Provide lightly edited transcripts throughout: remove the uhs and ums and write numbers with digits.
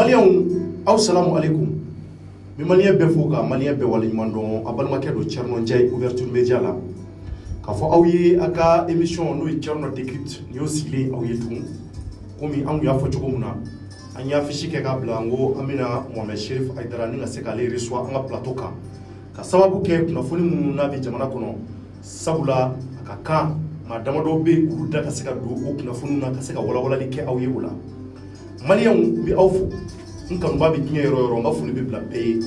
Maliens, assalamu alaikum. Mais Maliens befoka, Maliens bewalimandon, abalmaké do Tcherno Ndiaye, ouverture média là. Quand faut aouye aka émission nous Tcherno décrypte, ni aussi les aouye tout. Comme on y a fait chokomuna, on y a fiché keka blango, amina Mohamed Chérif Aïdara ni ngasekale reçoit un plateau ka. Ka sababu ke kuna foni muna bi jamana kono sabula akaka madama do be kuruda kaseka do o kuna foni na kaseka wala like aouye wala. Maliens bi awfu nkan ba bi kinya yoro nga funi bi bla pay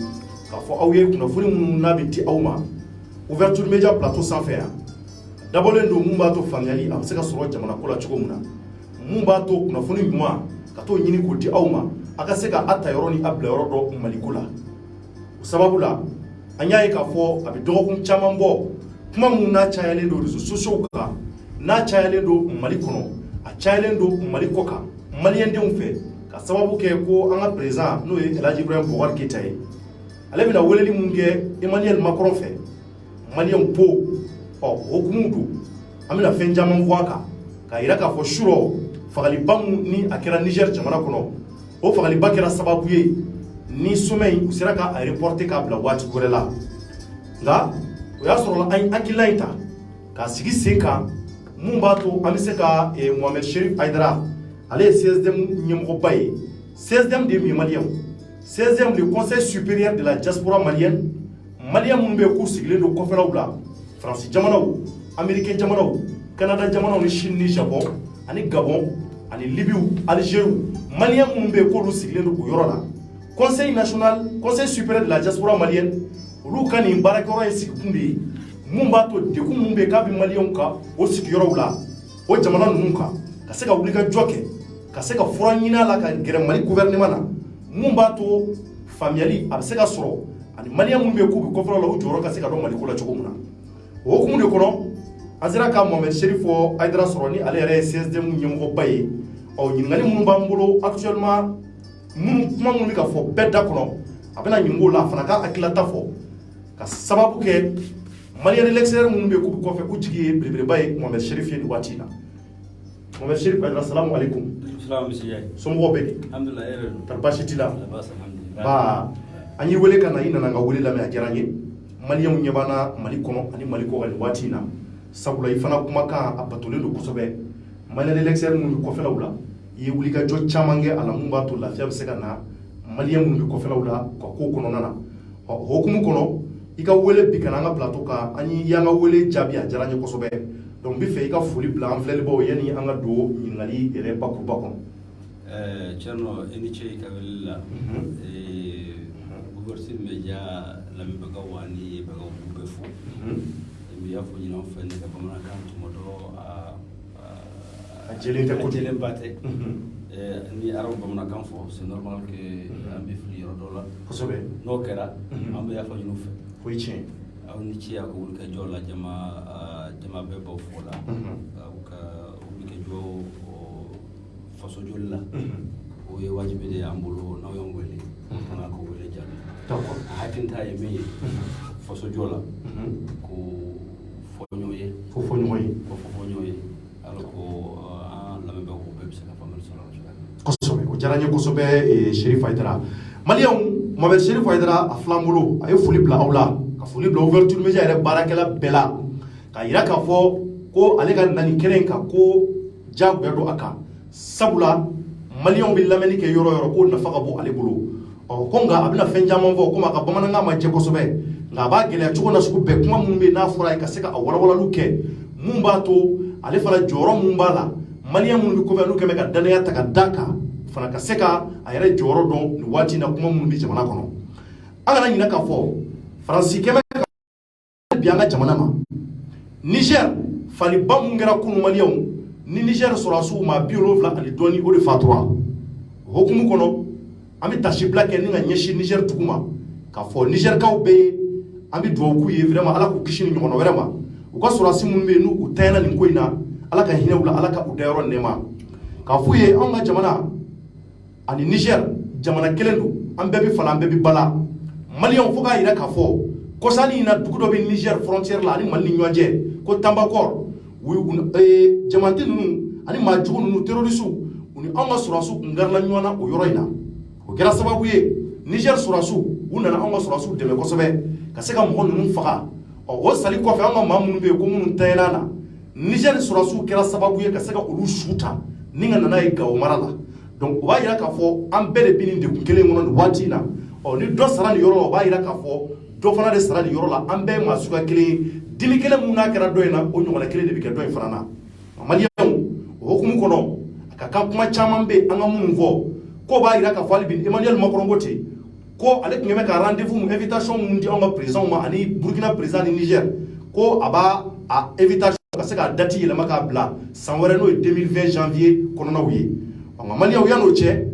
ka fo aouye kuna foni muna bi ti awma ouverture média plateau sans faire. D'abord ndo mumba to family am seka soro jamana kola chokomuna. Mumba to kuna foni mwa kato nyini ko di awma aka seka ata yoroni abla yoro do malikula sababu la anya ka fo abi dokum chamambo kuma muna chayale do rezo social ka na chayale do malikono a chayale do malikoka malien de umfe ka sababu ke ko anga president no e Elhaji Ibrahim Boubacar Keita ale bina weleli munge Emmanuel Macron fe malien po o hokumudu amina fenjama mvwaka ka iraka fo shuro fagali bamu ni akera Niger jamana kono o fagali bakera sababu ye ni somei usiraka a reporter ka bla wati gorela nga o ya soro la akilaita ka sigi seka mumbato amiseka Mohamed Chérif Aïdara ale 16e nyemko baye 16e de Maliens 16e le conseil supérieur de la diaspora malienne malien mumbe ko sigile do ko felawla France jamanaw américain jamanaw Canada jamanaw ni Chine ni Japon ani Gabon ani Libye Algérie malien mumbe ko lu sigile do ko yorola conseil national conseil supérieur de la diaspora malienne olu kani barakoro esikumbi mumbato deku mumbe ka bi malien ka o sikiyorowla o jamana nunka kaseka wulika joke kaseka furanyina la ka gere mali gouvernement na mumbato family abseka soro ani malien mumbe ku bi ko fala o joro kaseka do mali kola chogomuna o kumunde kono azira ka Mohamed Chérif Aïdara soro ni ale re 16e nyemko baye o nyingali mumba mbolo actuellement kuma mun bi ka fo bedda kono abena nyingo la fana ka akilata fo ka sababu ke malien l'extérieur mun be ku ko fe ku jigi brebere baye Mohamed Chérif ni watina Mohamed Chérif assalamu alaikum. Salam monsieur. Sombo bedi Alhamdulillah ere tarbashitila alhamdulillah ba anyi wele kana ina nga wele la me ajaranye malien mun yabana mali kono ani mali ko gali watina sabula ifana kuma ka apatole do kusobe malien l'extérieur mun ko fe lawla ye wuli ka jo chamange ala mumba to lafiya be se kana malien mun bi ko felawla ko kono nana hokumu kono ika wele bikana nga plateau ka ani yanga wele jabi a jaranye ko sobe donc bi fe ika fuli blanc flele bo yani anga do ngali ere bakku bakon Tcherno eniche ka wella ouverture média la mi baga wani baga be fu mi ya fu nyina fa ne ka bamana kan to modo a jelen te ko jelen batte ni arab bamana kan fo c'est normal que ambi fli rodola ko sobe no kera ambi ya fa nyinu fe ko ichi aw ni ci ya ko wul ka jola jama be bo fola aw ka wul ka jo faso jolla o ye wajibi de ambulo na yon wele kana ko wele jalla d'accord hatinta e mi faso jola ko fonyoye fo fonyoye alors ko la membe ko be se la famille sala ko sobe ko jaranye ko sobe Chérif Aïdara malien Mohamed Chérif Aïdara a flambulo ay fuli bla awla ka fuli bla ouverture média ere barakela bela ka ira ka fo ko ale ka nani keren ka ko jagu do aka sabula malien bi lameni ke yoro ko nafa ka bo ale bolo o ko nga abina fenjama fo ko ma ka bamana nga ma je ko sobe nga ba gele chugo na suku be kuma mumbe na fura ka seka awala luke mumba to ale fala joro mumba la malien mun bi ko be luke me ka danaya ta ka daka fana ka seka ayere joro don ni wati na kuma mun bi jamana kono agana nyina ka fo franci keme bi anga jamana ma Niger fali bamu ngera kunu malien ni Niger sura su ma biolofla ali doni o de fatwa hokumu kono ami tashi black ni nga nyeshi Niger tukuma ka fo Niger ka be ami do ku ye vraiment ala ku kishini nyono vraiment u ko sura simu be nu u tayna ni ko ina ala ka hinewla ala ka u dayro nema ka fu ye on ga jamana ani Niger jamana kelendu ambe bi fala ambe bi bala malien fo ka ira ka fo ko sani ina dugudo be Niger frontière la ani mali nyoje ko Tambakor jamante nunu ani majugu nunu terroristu uni anga surasu ngarla nyona o yoro ina o kɛra sababu ye Niger sɔrɔsiw u nana anw ka sɔrɔsiw dɛmɛ kosɛbɛ ka se ka mɔgɔ ninnu faga o sali kɔfɛ an ka maa minnu bɛ yen ko minnu tanyana na Niger sɔrɔsiw kɛra sababu ye ka se ka olu su ta ni ka nana ye Gao mara la donc o b'a yira k'a fɔ an bɛɛ de bɛ nin degun kelen kɔnɔ nin waati in na ni dɔ sara nin yɔrɔ la o b'a yira k'a fɔ dɔ fana de sara nin yɔrɔ la an bɛɛ ye maa suguya kelen ye dimi kelen mun n'a kɛra dɔ in na o ɲɔgɔnna kelen de bɛ kɛ dɔ in fana na maliyɛnw o hukumu kɔnɔ a ka kan kuma caman bɛ an ka minnu fɔ ko b'a yira k'a fɔ hali bi Emmanuel Macron ko ten ko ale tun bɛ ka rendez-vous mun invitation mun di anw ka président ma ani Burkina président ni Niger ko a b'a a invitation ka se k'a date yɛlɛma k'a bila san wɛrɛ n'o ye 2020 janvier kɔnɔnaw ye nka maliyɛnw yan'o cɛ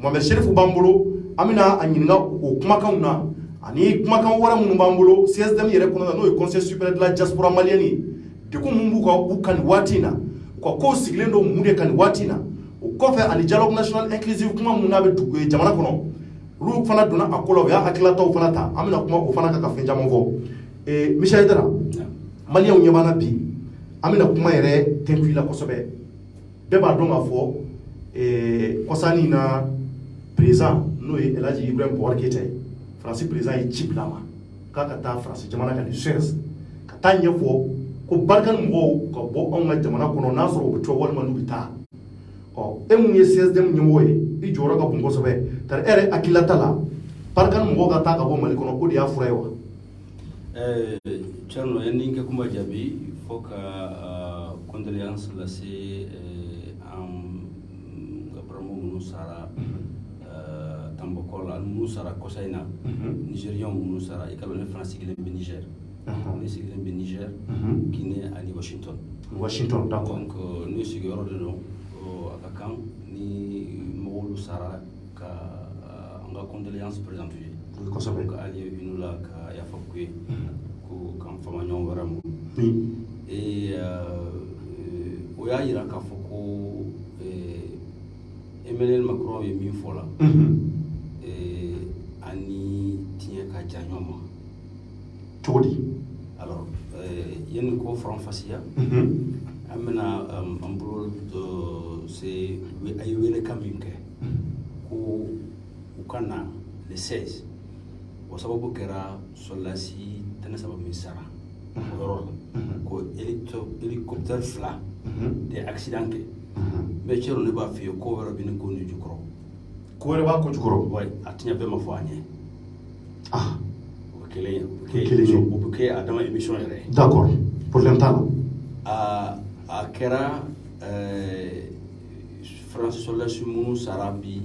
Mohamed Cherifu b'an bolo an bɛna a ɲininka o kumakanw na ani kumakan wɛrɛ minnu b'an bolo CSDM yɛrɛ kɔnɔ na n'o ye Conseil supérieur de la diaspora malienne ye degun mun b'u kan nin waati in na u ka kow sigilen don mun de kan nin waati in na o kɔfɛ ani dialogue national inclusive kuma mun n'a bɛ jamana kɔnɔ olu fana donna a ko la u y'a hakililataw fana ta an bɛna kuma o fana kan ka fɛn caman fɔ Michel Dara maliyɛnw ɲɛ b'an na bi an bɛna kuma yɛrɛ tɛnku la kosɛbɛ bɛɛ b'a dɔn k'a fɔ kɔsani na président n'o ye El Hadji Ibrahim Boubacar Keïta ye Faransi président ye ci bila a ma k'a ka taa Faransi jamana kan ni Suez ka taa ɲɛfɔ ko Balkani mɔgɔw ka bɔ anw ka jamana kɔnɔ n'a sɔrɔ u bɛ to walima n'u bɛ taa e mun ye CSDM ɲɛmɔgɔ ye i jɔyɔrɔ ka bon kosɛbɛ tari e yɛrɛ hakililata la Balkani mɔgɔw ka taa ka bɔ Mali kɔnɔ o de y'a fura ye wa Thierno ni ka kuma jaabi fo ka condoléance lase an ka baramo minnu sara Tambakol minnu sara kɔsa in na Nigériens minnu sara i ka dɔn ne fana sigilen bɛ Niger ne sigilen bɛ Niger Guinée ani Washington d'accord donc ne sigiyɔrɔ de don a ka kan ni mɔgɔw sara ka an ka condoléance présente ye kosɛbɛ ka ali inu la ka yafa ku ye ko kan fama ɲɔgɔn wɛrɛ ma o y'a yira k'a fɔ ko Emmanuel Macron ye min fɔ la ani tiɲɛ ka jan ɲɔgɔn ma cogo di alors yanni ko faranfasiya an bɛna an bolo se a ye welekan min kɛ ko u ka na le 16 o sababu kɛra sɔrɔdasi 13 min sara o yɔrɔ la ko hélicoptère 2 de accident kɛ mais cɛ ne b'a f'i ye ko wɛrɛ bɛ ne ko ni jukɔrɔ ko wɛrɛ b'a ko jukɔrɔ ouais a tiɲɛ bɛɛ ma fɔ an ye o bɛ kelen ye o bɛ kɛ a dama émission yɛrɛ ye d'accord problème t'a la a kɛra France sɔrɔdasi minnu sara bi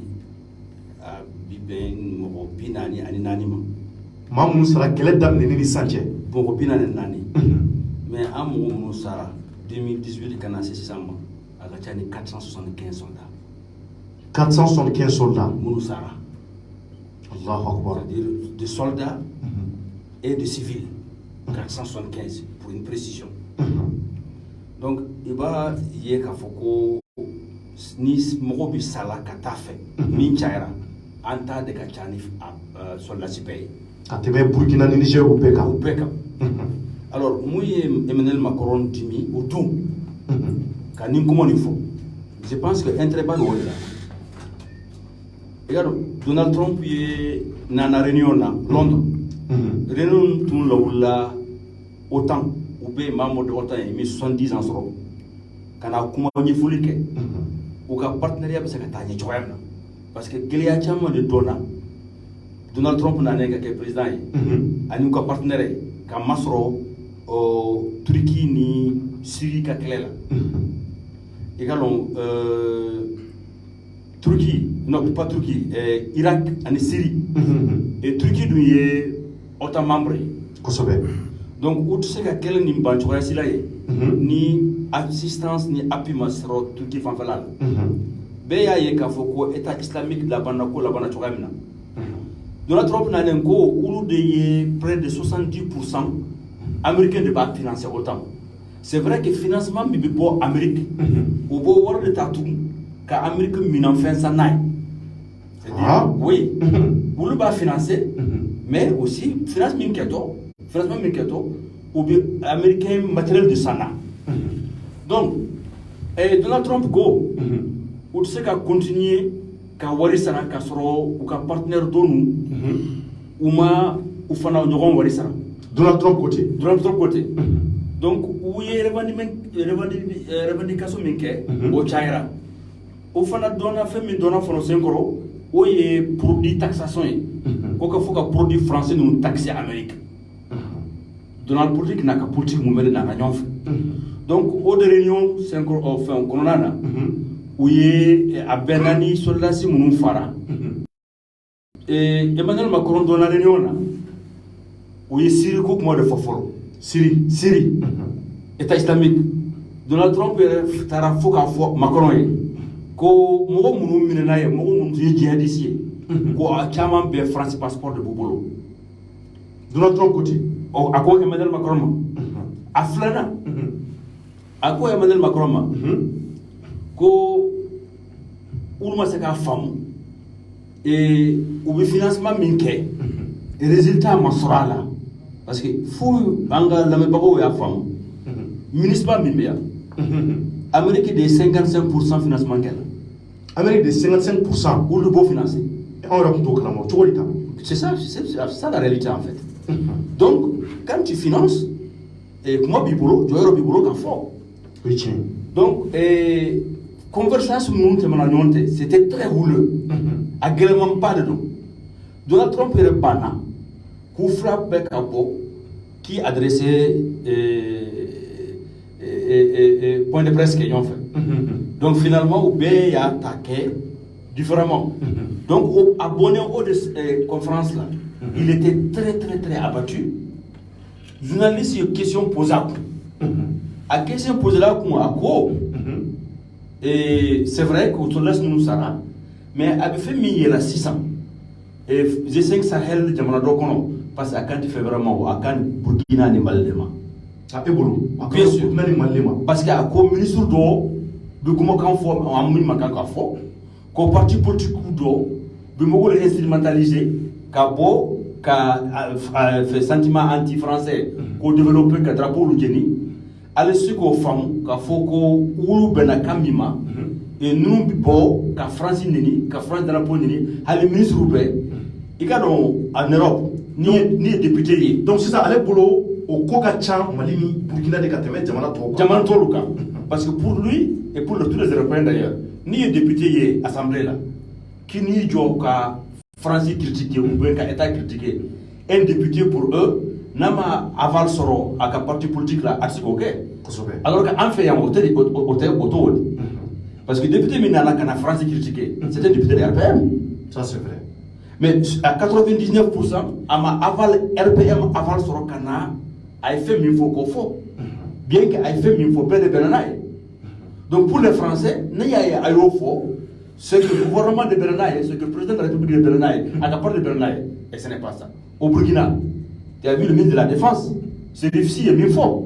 bɛn mɔgɔ 44 ma maa minnu sara kɛlɛ daminɛ ni sisan cɛ mɔgɔ 44 mais an mɔgɔ minnu sara 2018 ka na se sisan ma a ka ca ni 475 soldats 475 soldats minnu sara Allahu Akbar c'est-à-dire de soldats et de civils 475 pour une précision donc i b'a ye k'a fɔ ko ni mɔgɔ bɛ sala ka taa fɛ min cayara an ta de ka ca ni soldats bɛɛ ye ka tɛmɛ Burkina ni Niger u bɛɛ kan u bɛɛ kan alors mun ye Emmanuel Macron dimi o don ka nin kuma nin fɔ je pense que intérêt ba de o de la i ka dɔn Donald Trump ye nana réunion na Londres réunion tun lawulila OTAN u bɛ membre de OTAN ye min 70 ans sɔrɔ ka na kuma ɲɛfɔli kɛ u ka partenariat bɛ se ka taa ɲɛ cogoya min na parce que gɛlɛya caman de donna Donald Trump nanen ka kɛ président ye ani u ka partenaire ye ka masɔrɔ Turquie ni Syrie ka kɛlɛ la i ka dɔn Turquie non pas Turquie Irak ani Syrie et Turquie dun ye OTAN membre ye kosɛbɛ donc u tɛ se ka kɛlɛ nin ban cogoya si la ye ni assistance ni appui ma sɔrɔ Turquie fanfɛla la bɛɛ y'a ye k'a fɔ ko état islamique labanna ko labanna cogoya min na Donald Trump nanen ko olu de ye près de 70% américain de b'a financer autant c'est vrai que financement min bɛ bɔ Amérique o b'o wari de ta tugun ka Amérique minanfɛn san n'a ye c'est-à-dire oui olu b'a financer mais aussi financement min kɛtɔ o bɛ américain matériel de san na donc Donald Trump ko u tɛ se ka continuer ka wari sara ka sɔrɔ u ka partenaire donu u ma u fana ɲɔgɔn wari sara Donald Trump côté donc u ye revendication min kɛ o cayara o fana dɔnna fɛn min dɔnna fɔlɔ senkɔrɔ o ye produit taxation ye ko ka fɔ ka produit français ninnu taxer Amérique Donald politique n'a ka politique mun bɛ n'a ka ɲɔgɔn fɛ donc o de réunion senkɔrɔ fɛn kɔnɔna na u ye a bɛnna ni soldats minnu fara Emmanuel Macron donna réunion na u ye Syrie ko kuma de fɔ fɔlɔ Syrie État islamique Donald Trump yɛrɛ taara fo k'a fɔ Macron ye ko mɔgɔ minnu minɛna ye mɔgɔ minnu ye jihadiste ye ko a caman bɛɛ France passeport de b'u bolo Donald Trump côté a ko Emmanuel Macron ma a filanan a ko Emmanuel Macron ma ko olu ma se k'a faamu u bɛ financement min kɛ résultat ma sɔrɔ a la parce que fo an ka lamɛnbagaw y'a faamu ministre min bɛ yan Amérique de 55% financement kɛ la Amérique de 55% olu b'o financer anw yɛrɛ tun t'o kalama cogo di ta c'est ça la réalité en fait donc quand tu finances kuma b'i bolo jɔyɔrɔ b'i bolo k'a fɔ o ye tiɲɛ donc conversation minnu tɛmɛna ɲɔgɔn cɛ c'était très houleux a gɛlɛmanba de don Donald Trump yɛrɛ banna k'u fila bɛɛ ka bɔ k'i adressé point de presse kɛ ɲɔgɔn fɛ donc finalement u bɛɛ y'a ta kɛ différemment donc au abonné au de conférence là il était très abattu journaliste ye question posée a question posée là kun a ko c'est vrai que soldats ninnu sara mais a bɛ fɛn min yɛlɛ sisan G5 Sahel jamana dɔ kɔnɔ parce que a kan tɛ fɛn wɛrɛ ma o a kan Burkina ni Mali de ma a e bolo bien sûr Burkina ni Mali de ma parce que a ko ministre dɔ bɛ kumakan fɔ a min ma kan ka fɔ ko parti politique dɔ bɛ mɔgɔw de instrumentaliser ka bɔ ka fɛ sentiment anti-français k'o développer ka drapeau lu jeni ale se k'o faamu ka fɔ ko olu bɛnna kan min ma ninnu bɛ bɔ ka France neni ka France drapeau neni hali ministre bɛɛ i ka dɔn en Europe ni ye député ye donc sisan ale bolo o ko ka ca Mali ni Burkina de ka tɛmɛ jamana tɔw kan parce que pour lui et pour tous les Européens d'ailleurs ni ye député ye assemblée la ki n'i jɔ ka France critiquer ou bien ka État critiquer un député pour eux n'a ma aval sɔrɔ a ka parti politique la a tɛ se k'o kɛ alors que an fɛ yan o t'o di parce que député min nana ka na France critiquer c'est un député de RPM ça c'est vrai mais à 99% a ma aval RPM aval sɔrɔ ka na a ye fɛn min fɔ k'o fɔ bien que a ye fɛn min fɔ bɛɛ de bɛnna n'a ye donc pour les Français ne y'a ye a y'o fɔ ce que le gouvernement de Bernay, ce que le président de la République de Bernay a capable de Bernay, et ce n'est pas ça. Au Burkina, tu as vu le ministre de la Défense, c'est difficile et bien fort.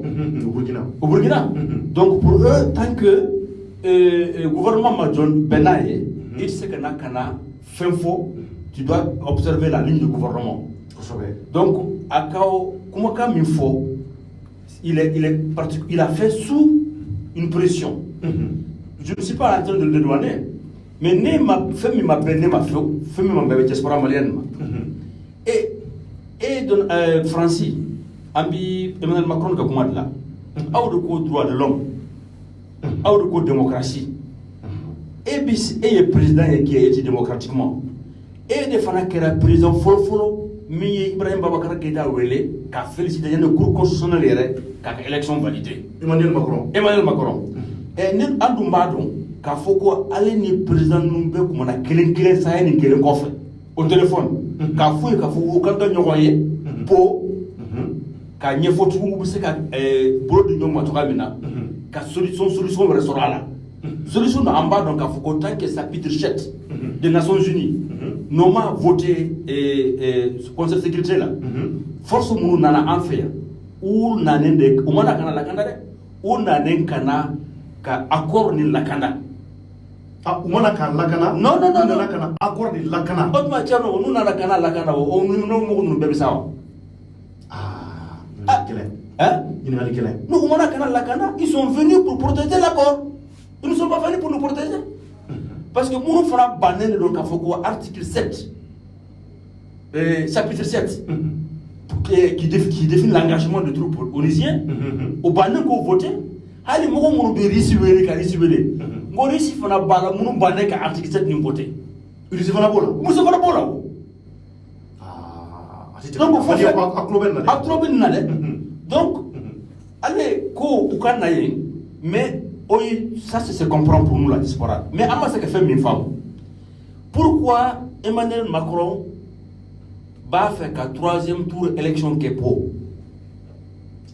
Au Burkina. Donc pour eux, tant que le gouvernement major Bernay, il sait qu'il y a fin faux, tu dois observer la ligne du gouvernement. Donc, à Kao, comment il faut, il a fait sous une pression. Je ne suis pas en train de le dédouaner. Mais ne ma fait mi ma benne ma fait mi ma bébé diaspora malienne et don Francis ambi Emmanuel Macron ka kuma la aw de ko droit de l'homme aw de ko démocratie et bis et président qui a été démocratiquement et de fana kera président folo mi Ibrahim Babakar Keita wele ka féliciter le cour constitutionnel yere ka élection validée Emmanuel Macron et ne andumba don k'a fɔ ko ale ni président ninnu bɛɛ kumana kelen saya ni kelen kɔfɛ au téléphone k'a fɔ ye k'a fɔ o ka kɛ ɲɔgɔn ye po ka ɲɛfɔtigiw bɛ se ka bolo di ɲɔgɔn ma cogoya min na ka solution wɛrɛ sɔrɔ a la solution na an b'a dɔn k'a fɔ ko tant que chapitre 7 des Nations Unies n'ont pas voté conseil de sécurité la force minnu nana an fɛ yan u nanen de u mana kana lakanda dɛ u nanen kana ka accord ni lakanda umana kan lakana non lakana accord de lakana o tuma cɛ n'u nana kana lakana o n'u mɔgɔ ninnu bɛɛ bɛ sa wa ɲininkali kɛlɛ n'u umana kana lakana ils sont venus pour protéger l'accord ils ne sont pas venus pour nous protéger Parce que nous faisons banner le article 7, chapitre 7, qui définit l'engagement de troupes onusiennes. Au banner qu'on vote, allez, moi, on peut recevoir, moi, ici, on a banné l'article 7 nous voter. Il dit voilà bola. Nous sommes là. Donc, il faut faire donc, allez, mais ça se comprend pour nous la diaspora. Mais à moi, c'est que fait mes femmes. Pourquoi Emmanuel Macron va faire qu'à troisième tour élection qui est pour?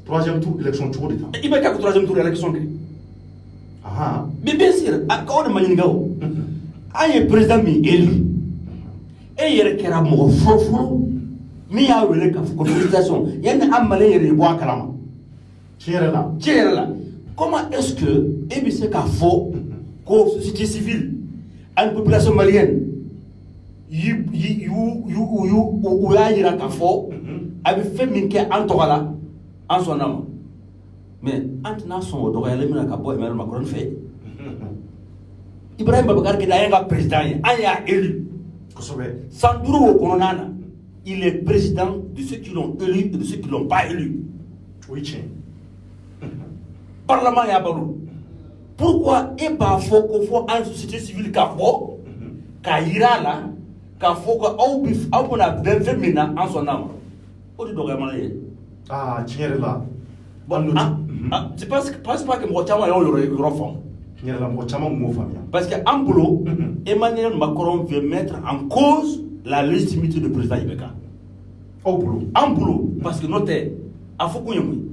Troisième tour élection tour d'État. Il va faire qu'à troisième tour élection qui est. Mais bien sûr, quand on est Maningao, il y a un président élu. Et il y a un mot fou. Mais il y a une consultation. Il y a un malin qui est bois calama. Comment est-ce que EBC a faux qu'aux sociétés civiles, à une population malienne, ou a faux, avait fait minke Antorala en son âme. Mais maintenant, son droit, il y a un Macron fait. Ibrahim Babakar qui est un président, il a élu. Sanduro Kononana, il est président de ceux qui l'ont élu et de ceux qui ne l'ont pas élu. Oui, tiens. Parlement est à Barou. Pourquoi il pas faut qu'on faut une société civile qui faut, qui ira là, qui faut qu'on a 20 minutes en son âme. Ah, tiens là. Je pense pas que moi, je vais parce qu'en boulot, Emmanuel Macron veut mettre en cause la légitimité du président Ibeka. Au boulot. En boulot, parce que notez, à Foukouyami,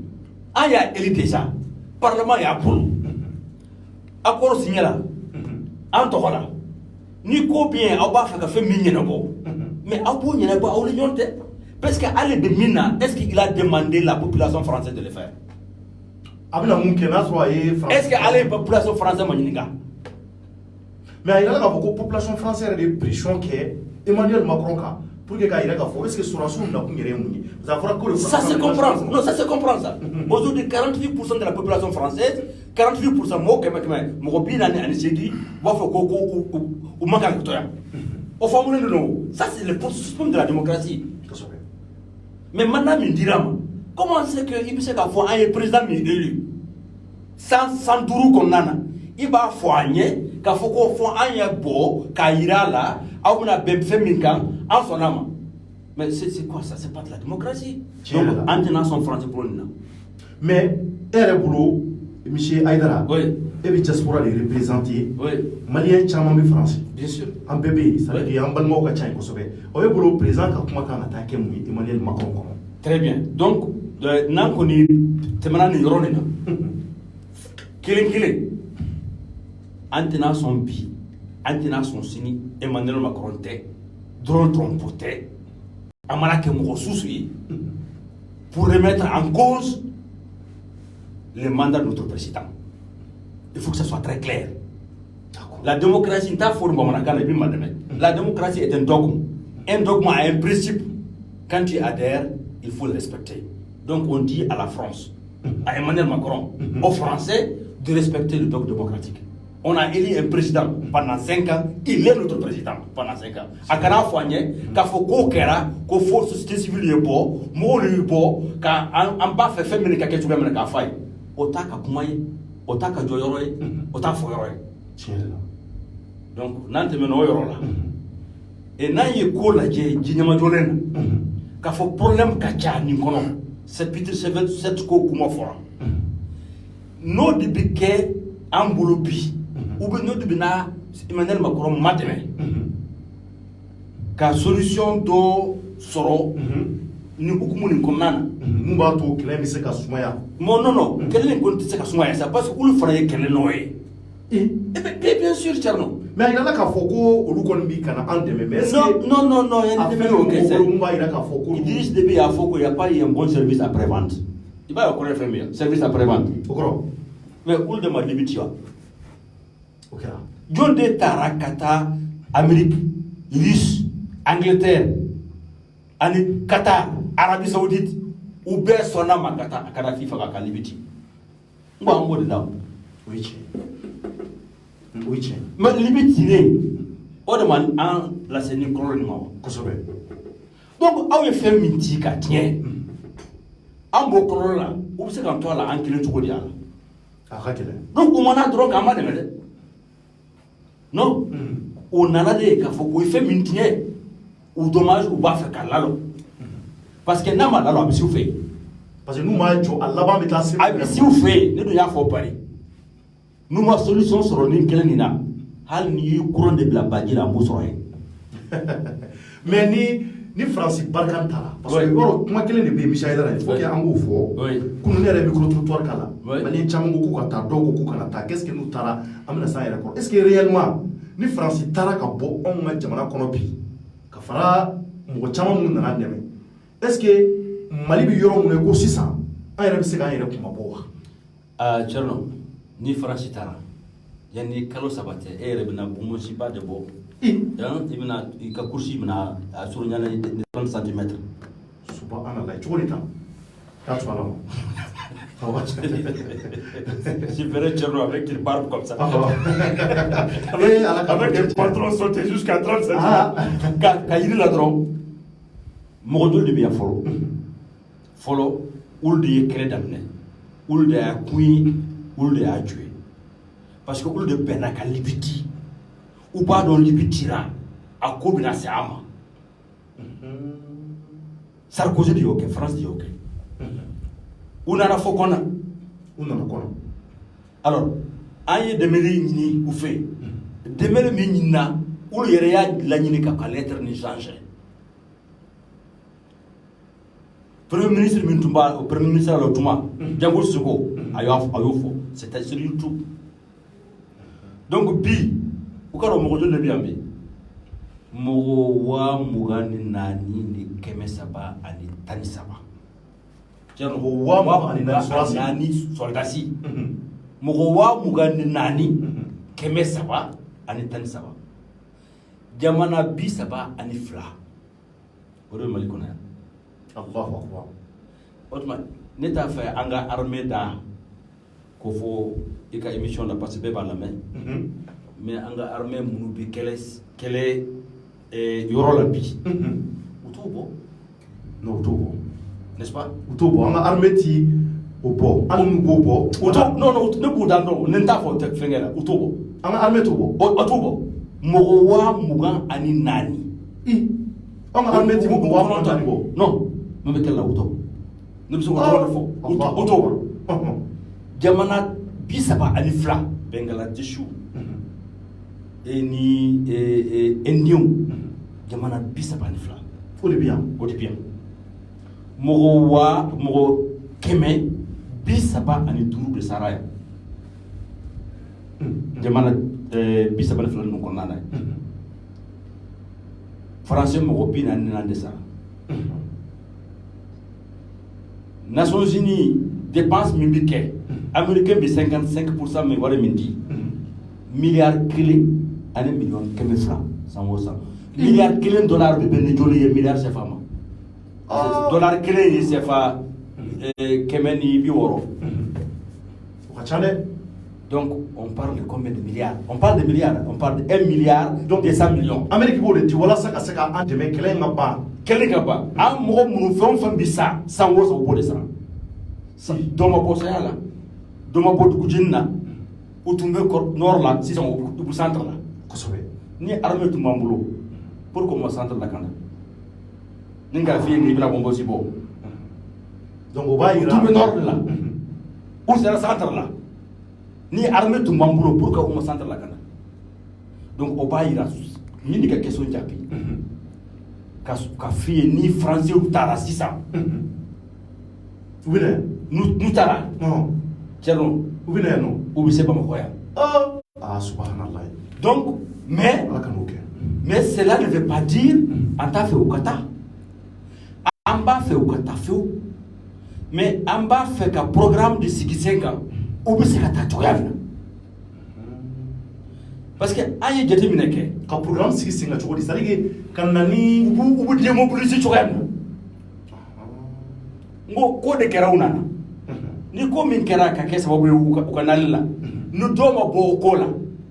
il y a élu déjà, Parlement est à boulot. Accord signé là, en Tokola, ni combien on va faire mine mais à bout, il n'y a pas à l'union. Parce qu'aller de Mina, est-ce qu'il a demandé la population française de le faire? Est-ce qu'il a la population française Maniga? Mais il y a la population française de pression qui est Emmanuel Macron pour que est-ce que sur ça se comprend. Non, ça se comprend ça. Aujourd'hui, 48% de la population française, 48% moi ça c'est le processus de la démocratie. Mais maintenant, il dira comment c'est que il peut avoir un président élu sans douru qu'on a, il va foigner qu'il faut qu'on fasse un beau, qu'il ira là, on a bien fait en son âme. Mais c'est quoi ça? C'est pas de la démocratie. Donc, maintenant, son français pour nous. Mais, elle boulot, M. Aïdara, oui. Et le diaspora les représenter, oui. Malien Tchamambi français. Bien sûr. En bébé, ça veut dire en bon mot, Tchamambi Kosobe. Au boulot, président, quand on a attaqué Emmanuel Macron. Très bien. Donc, nan koni temana ni yoroni na. Killing. Antena son bi, antena son sini, Emmanuel Macron te, drone trompote, amala ke mo sousui pour remettre en cause le mandat de notre président. Il faut que ça soit très clair. La démocratie, la démocratie est un dogme. Un dogme a un principe. Quand tu adhères, il faut le respecter. Donc on dit à la France, à Emmanuel Macron, aux Français, de respecter le dogme démocratique. On a élu un président pendant 5 ans, il est notre président pendant 5 ans. À Kana Foigné, qu'il faut qu'on faut société civile est beau, moi le beau, qu'on bas fait féminin quelque chose même qu'à faire. Otaka Koumaye, Otaka Joyoroy, Otaka Foyoroy. Donc, nante meno yorola. Et na yeko la jinyama jolen. Ka fo problème ka cha ni kono. Chapitre 7 ko kuma fora. No de bike ambulubi. Ou be no de bina Emmanuel Macron mateme. Ka solution do soro ni hukumu ni konana. Mumba to kele se ka sumaya. Non, kele ni kon se ka sumaya ça parce que ulu fara ye kele noé. Bien sûr, Tcherno. Mais il y a un foko ou l'oukonbi kana andeme. Non, il y a des il dirige des pays à foko, il n'y a pas un bon service après-vente. Il va y avoir un service après-vente. Mais où de ma débitua? Ok. John de Tarakata, Amérique, Russe, Angleterre, Qatar, Arabie Saoudite, ou bien son âme à Qatar, à Kadhafi, à Libiti. Moi, on va dedans. Oui. Oui, tiens. Mais limite, on demande la scène coloniale. Donc, on fait minti ka tiens. En beau colonial, où c'est quand toi là, en kilo de dial. Donc, on a droit à ma demande. Non, on a la dé, qu'il faut qu'on fait minti, ou dommage, ou bas fait calalo. Parce que n'a pas la si vous faites. Parce que nous, nous, à la base, si vous faites, nous devons faire pareil. Nous, ma solution sur une clé, hal ni courant de la badie la mousse. Mais ni Francis Barcantara. Parce que moi, quel est le bébé Michael, il faut qu'il y ait un mot fort. Qu'on ait un micro-trottoir kala. Mais les chamans kouka, dogo kouka, qu'est-ce que nous tara, amena sa record. Est-ce que réellement, ni Francis Tara ka bo, on m'a jamana konopi, ka fara, mo chamans moun na ndeme. Est-ce que Mali bi yoro mun ko sisan, an yɛrɛ bɛ se k'an yɛrɛ kuma bɔ wa? Tcherno, ni Francis Tara, yani kalo sabate, yɛrɛ bɛna bumusiba de bɔ. I ka kursi bɛna a surunyana ni 30 cm. Subhanallah, cogo di tan? K'a to ala ma. Je verrai Tcherno avec une barbe comme ça. Avec des patrons sautés jusqu'à 30 cm. Ka yiri la dɔrɔn, mɔgɔ dɔ de bɛ yan fɔlɔ olu de ye kɛlɛ daminɛ, olu de y'a kun, olu de y'a tué. Parce que olu de bɛnna ka Libi di. U b'a dɔn Libi dira, a ko bɛna se a ma. Sarkozy de y'o kɛ, France de y'o kɛ. U nana fɔ kɔnɔ. U nana kɔnɔ. Alors, an ye dɛmɛli ɲini u fɛ. Dɛmɛli min ɲinina, olu yɛrɛ y'a laɲini ka lettre ni changer. Premier ministre Mintumba, Premier ministre Alotuma, Django Soko, Ayofo, c'était sur YouTube. Donc, bi, ou quand on me dit bien, Mowa Mougani Nani, ni Keme Saba, ani Tani Saba. Mowa Nani Soldasi. Mowa Mougani Nani, Keme Saba, ani Tani Saba. Jamana bi Saba, ani Fla. Ore Malikona. Allahu Akbar. Autrement, ne t'a fait un gars armé d'un qu'il faut une émission de passer par la main. Mais un gars armé mounubi quel est yorolabi. Utobo. Non, Utobo. N'est-ce pas? Utobo. Un gars armé ti Utobo. Un Utobo. Non, ne boudan non. Ne t'a fait fengela. Utobo. Un gars armé Utobo. Utobo. Mowa Mugan ani nani. Un gars armé ti Mugan ani bo. Non. Nous mettons là auto. Nous sommes auto. Jamana bisaba anifla Bangladesh et ni Indian jamana bisaba anifla. Faut le bien. Moro keme bisaba aniduru de Saraya. Jamana bisaba anifla nous connaissons. Français moro pina n'ande ça. Nations Unies dépenses militaires. Américains de 55%, mais voilà, milliards clés, 1 million de francs, 100%. Milliards clés de dollars, milliards de femmes. Dollars clés, c'est pas Kemeni Bioro. Donc, on parle de combien de milliards? On parle de milliards, on parle de 1 milliard, donc de 100 millions. Amérique, tu vois là, ça, c'est un de mes clés, ma part. Quel est un mot nous faisons ça sans vous au bout de ça. Dans ma poche là, dans ma poche de Goudjina, ou tu me nord là, si on au centre là. Ni armée tout mon boulot. Pour comment centre la cana. N'inga fille ni la bombe si beau. Donc on va y tout le nord là. Où c'est le centre là. Ni armée tout mon boulot pour comment centre la cana. Donc on va y là. Ni ni quelque chose d'appui. Ka fille ni français ou tara sisa. Vous venez? Nous tara. Non. Tiens, vous venez non? Ou c'est pas mon croyant. Ah, subhanallah. Donc, mais cela ne veut pas dire en ta fait au kata. En bas fait au kata fait. Mais en bas fait qu'un programme de Sigisenga ou bien c'est kata toyavna. Parce que aïe jete mineke ka programme Sigisenga chokodi sarige kanani ubu démobiliser toyavna. Ngo ko de kera unana. Ni ko min kera ka kesa babu ukanalila. Nu doma bo kola.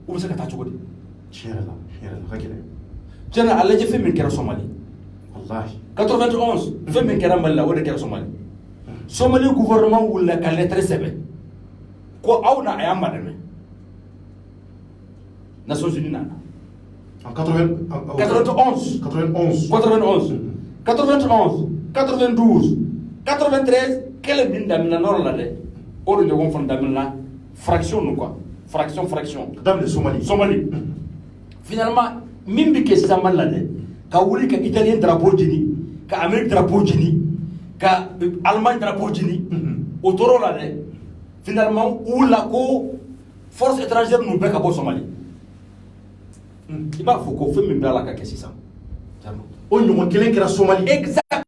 ou se ka taa cogo di tiɲɛ yɛrɛ la ka gɛlɛn tiɲɛ na a lajɛ fɛn min kɛra Somali wallahi 91 fɛn min kɛra Mali la o de kɛra Somali Somali gouvernement wulila ka lettre sɛbɛn ko aw na a y'an ma dɛmɛ Nations Unies nana en 91 92 93 kɛlɛ min daminɛ nɔrɔ la dɛ o de ɲɔgɔn fana daminɛ fraction nu quoi fraction daminɛ Somali finalement min bi kɛ sisan Mali la dɛ ka wuli ka Italien drapeau jini ka Amérique drapeau jini ka Allemagne drapeau jini o toro la dɛ finalement u la ko force étrangère nu bɛɛ ka bɔ Somali i b'a fɔ ko fɛn min bɛ ala ka kɛ sisan o ɲɔgɔn kelen kɛra Somali exact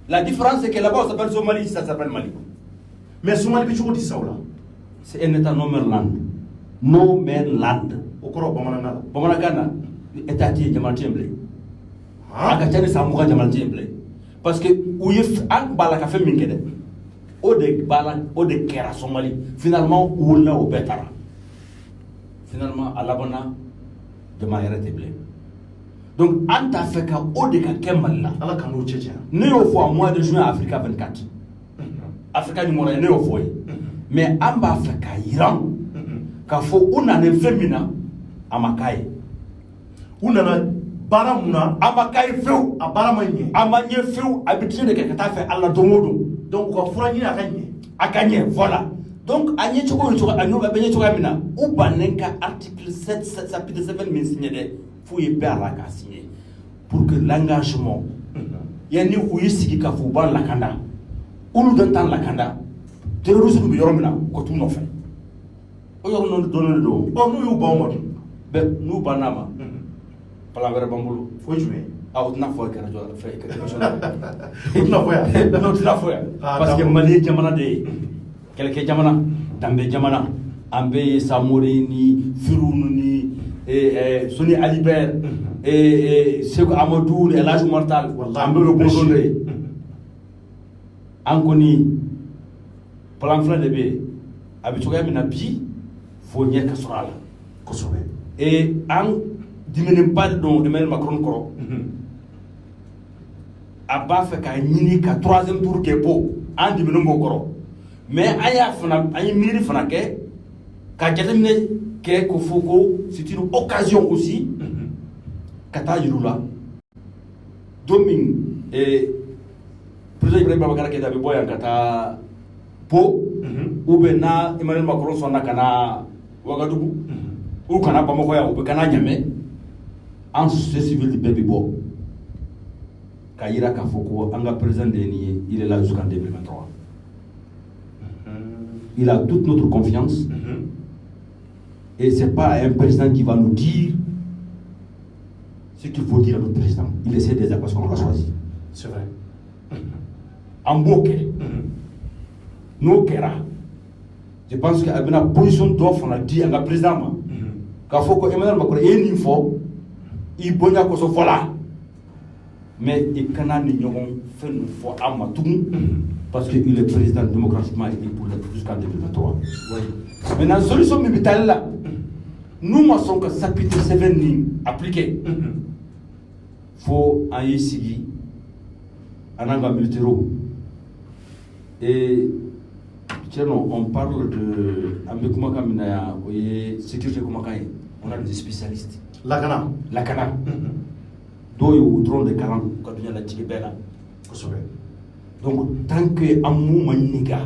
la différence c'est que là-bas on s'appelle Somalie ça s'appelle Mali mais Somali bɛ cogo di sisan o la c'est un état no man land o kɔrɔ bamanankan na état tɛ yen jamana tɛ yen bilen a ka ca ni san 20 jamana tɛ yen bilen parce que u ye an b'a la ka fɛn min kɛ dɛ o de kɛra Somali finalement u wulila o bɛɛ taara finalement a labanna jama yɛrɛ tɛ bilen donc an t'a fɛ ka o de ka kɛ Mali la ala ka n'o cɛ janya ne y'o fɔ en mois de juin Africa 24 Africa numéro 1 ne y'o fɔ ye mais an b'a fɛ ka yiran k'a fɔ u nana fɛn min na a ma k'a ye u nana baara mun na a ma k'a ye fewu a baara ma ɲɛ a ma ɲɛ fewu a bɛ tiɲɛ de kɛ ka taa fɛ Ala don o don donc u ka fura ɲini a ka ɲɛ voilà donc a ɲɛ cogo ye cogo a n'o bɛ ɲɛ cogoya min na u bannen ka article 7 chapitre 7 min signé dɛ f'u ye bɛɛ a la k'a signé pour que l'engagement yanni u y'i sigi ka fɔ u b'a lakanda olu de t'an lakanda terrorisme bɛ yɔrɔ min na ko t'u nɔfɛ o yɔrɔ ninnu dɔnnen don n'u y'u ban o ma dun n'u banna a ma plan wɛrɛ b'an bolo o ye jumɛn ye o tɛna fɔ kɛra jɔ fɛ émission o tɛna fɔ yan non o tɛna fɔ yan parce que Mali ye jamana de ye kɛlɛkɛ jamana danbe jamana an bɛ ye Samori ni Firunu ni Soni Ali Ber Seku Amadou ni El Hadj Omar Tall an bɛ o bɔnsɔn de ye an kɔni plan filɛ de bɛ yen a bɛ cogoya min na bi fo ɲɛ ka sɔrɔ a la kosɛbɛ an diminenba de don Emmanuel Macron kɔrɔ a b'a fɛ k'a ɲini ka troisième tour kɛ po an diminen b'o kɔrɔ mais an ye miiri fana kɛ ka jateminɛ kɛ ko fɔ ko c'est une occasion aussi ka taa yir'u la don min président Ibrahim Boubacar Keïta bɛ bɔ yan ka taa po ou bien na Emmanuel Macron sɔnna ka na Ouagadougou ou kana Bamako yan u bɛ kana Niamey an société civile bɛɛ bɛ bɔ ka yira k'a fɔ ko an ka président de ye nin ye il est là jusqu'en 2023 il a toute notre confiance et c'est pas un président qui va nous dire ce qu'il faut dire à notre président il le sait déjà parce qu'on l'a choisi c'est vrai en b'o kɛ n'o kɛra je pense que a bɛna position dɔ fana di an ka président ma k'a fɔ ko Emmanuel Macron e ye nin fɔ i bonya kosɔn fɔla mais i kana ni ɲɔgɔn fɛn ninnu fɔ an ma tugun parce que il est président démocratiquement élu pour jusqu'en 2023 maintenant solution min bɛ taali la n'u ma sɔn ka chapitre 7 nin appliquer fo an y'i sigi an n'an ka militaires et tiens non on parle de an bɛ kumakan min na yan o ye sécurité kumakan ye on a des spécialistes lakana dɔw ye o dɔrɔn de kalan ka dunya latigɛ bɛɛ la kosɛbɛ donc tant que an m'u ma ɲininka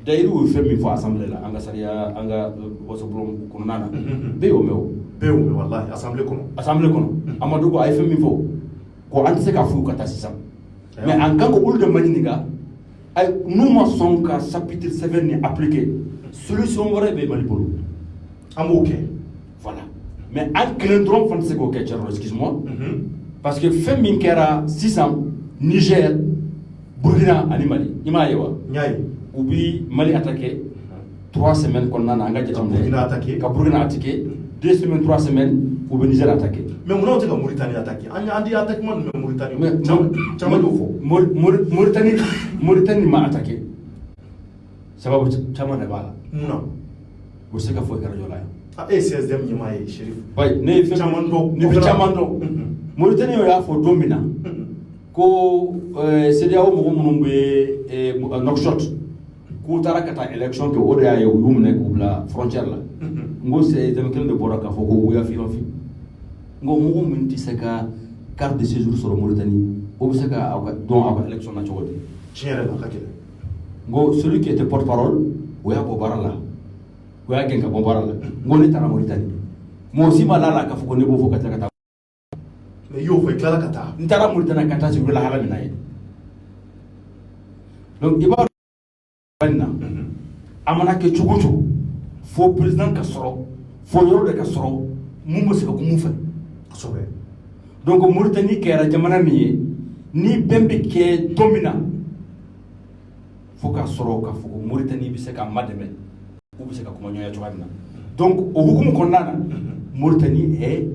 d'ailleurs o ye fɛn min fɔ assemblée la an ka sariya an ka wasobulon kɔnɔna na bɛɛ y'o mɛn o bɛɛ y'o mɛn walahi assemblée kɔnɔ Amadou ko a ye fɛn min fɔ ko an tɛ se k'a f'u ka taa sisan mais an kan ka olu de ma ɲininka n'u ma sɔn ka chapitre 7 ni appliquer solution wɛrɛ bɛ Mali bolo an b'o kɛ voilà mais an kelen dɔrɔn fana tɛ se k'o kɛ Thierno excuse-moi parce que fɛn min kɛra sisan Niger Burkina ani Mali i m'a ye wa u bi Mali attaquer 3 semaines kɔnɔna na an ka jateminɛ ka Burkina attaquer 2 semaines 3 semaines u bɛ Niger attaquer mais munna u tɛ ka Mauritanie attaquer an di attaquement ninnu bɛ Mauritanie caman y'o fɔ Mauritanie ma attaquer sababu caman de b'a la munna o se ka fo ka radio la ah et CSDM nyamaye Chérif ouais ne fi chamando Mauritanie yo ya fo domina ko CEDEAO mo mo be Nouakchott ko tara kata election ke o de ay yumne ko la frontière la ngo c'est dem kel de boraka fo ko ya fi ngo mo mun ti saka carte de séjour sur Mauritanie o be saka don élection na chogodi tiere la kakele ngo celui qui était porte-parole o ya bo barala o ya genka bo barala ngo ni tara Mauritanie mo si malala ka fo ko ne bo fo kata mais yo fo kala kata ntara Mauritanie kata ci la hala minaye donc iba banna amana ke chuguchu fo président ka soro fo yoro de ka soro mu mo se ko mu fa sobe donc Mauritanie kera jamana mi ni bembe ke domina fo ka soro ka fo Mauritanie bi se ka mademe ou bi se ka kuma nyoya chobana donc au hukumu konnana Mauritanie est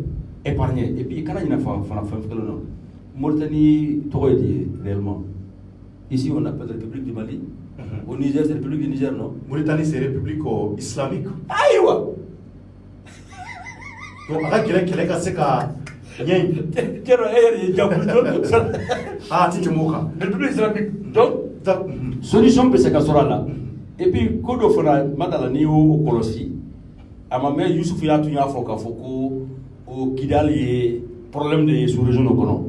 épargnée et puis kana ina fa non Mauritanie toyedi réellement ici on appelle la République du Mali au Niger c'est la République du Niger non Mauritanie c'est république islamique aywa donc aga kele ka se ka nyen kero eri jabu ah ti moka République islamique donc solution peut se ka sora là et puis ko do fona madala ni o kolosi ama me Youssouf ya tunya foka foko au Kidal y problème de sous-région au Conon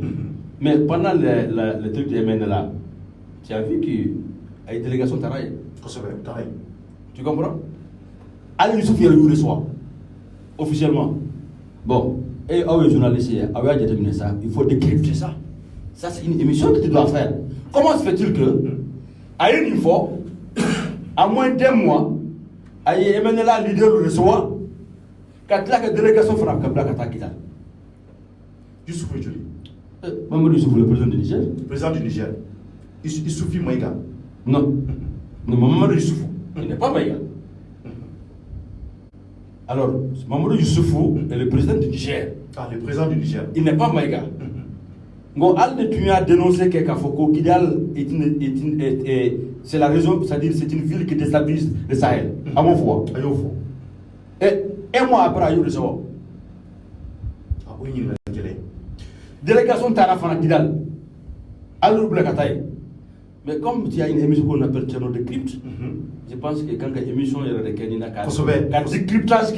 mais pendant le truc de MN là tu as vu qu'il y a une délégation Taraï. Tu comprends? Ali Youssouf y a eu le soir officiellement bon et les journalistes avaient déterminé ça il faut décrypter ça c'est une émission que tu dois faire comment se fait-il que à une fois à moins d'un mois à MN là leader le soir quand la délégation frappe comme la Kidal Youssouf Joli Mamadou Youssouf le président du Niger il suffit Maïga non Mamadou Youssouf il n'est pas Maïga alors Mamadou Youssouf est le président du Niger le président du Niger il n'est pas Maïga Ngo Al tu as dénoncé que Kafoko Kidal c'est la raison c'est-à-dire c'est une ville qui déstabilise le Sahel à mon foi et un mois après, il y a eu le savoir. Délégation Tarafana Kidal. Alors, mais comme il y a une émission qu'on appelle Tcherno de Crypte, je pense que quand il y a une émission, il y a des Kenina qui décryptage.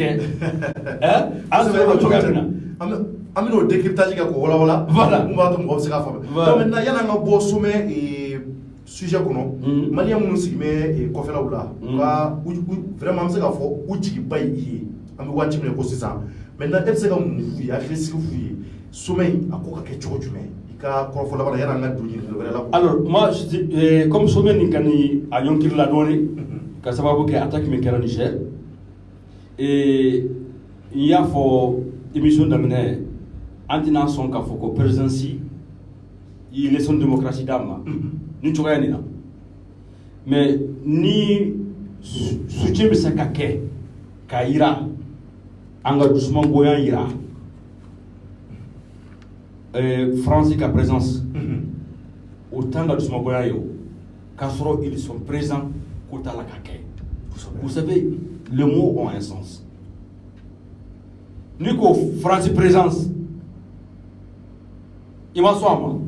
Amino décryptage voilà. On va tomber sur la femme. Donc maintenant, il y a un beau sommet et sujet qu'on Malien et Kofela Oula. Vraiment, c'est qu'il faut outil bailler. Ambi wati mne ko sisan maintenant e se ka mun fu ya agressif fu sommeil akoka ke chojo me ika ko fo la bana yana na duji la alors moi je dis comme sommeil ni kani a yonkir la doni ka sababu ke attaque me kera Niger et il y a fo émission d'amener antina son ka fo ko présidence il est son démocratie d'ama ni choya ni na mais ni soutien be sakake ka ira anga doucement goyan ira France ka présence autant de doucement goyan yo kasoro ils sont présents kota la kake vous savez les mots ont un sens niko France présence il m'a soit moi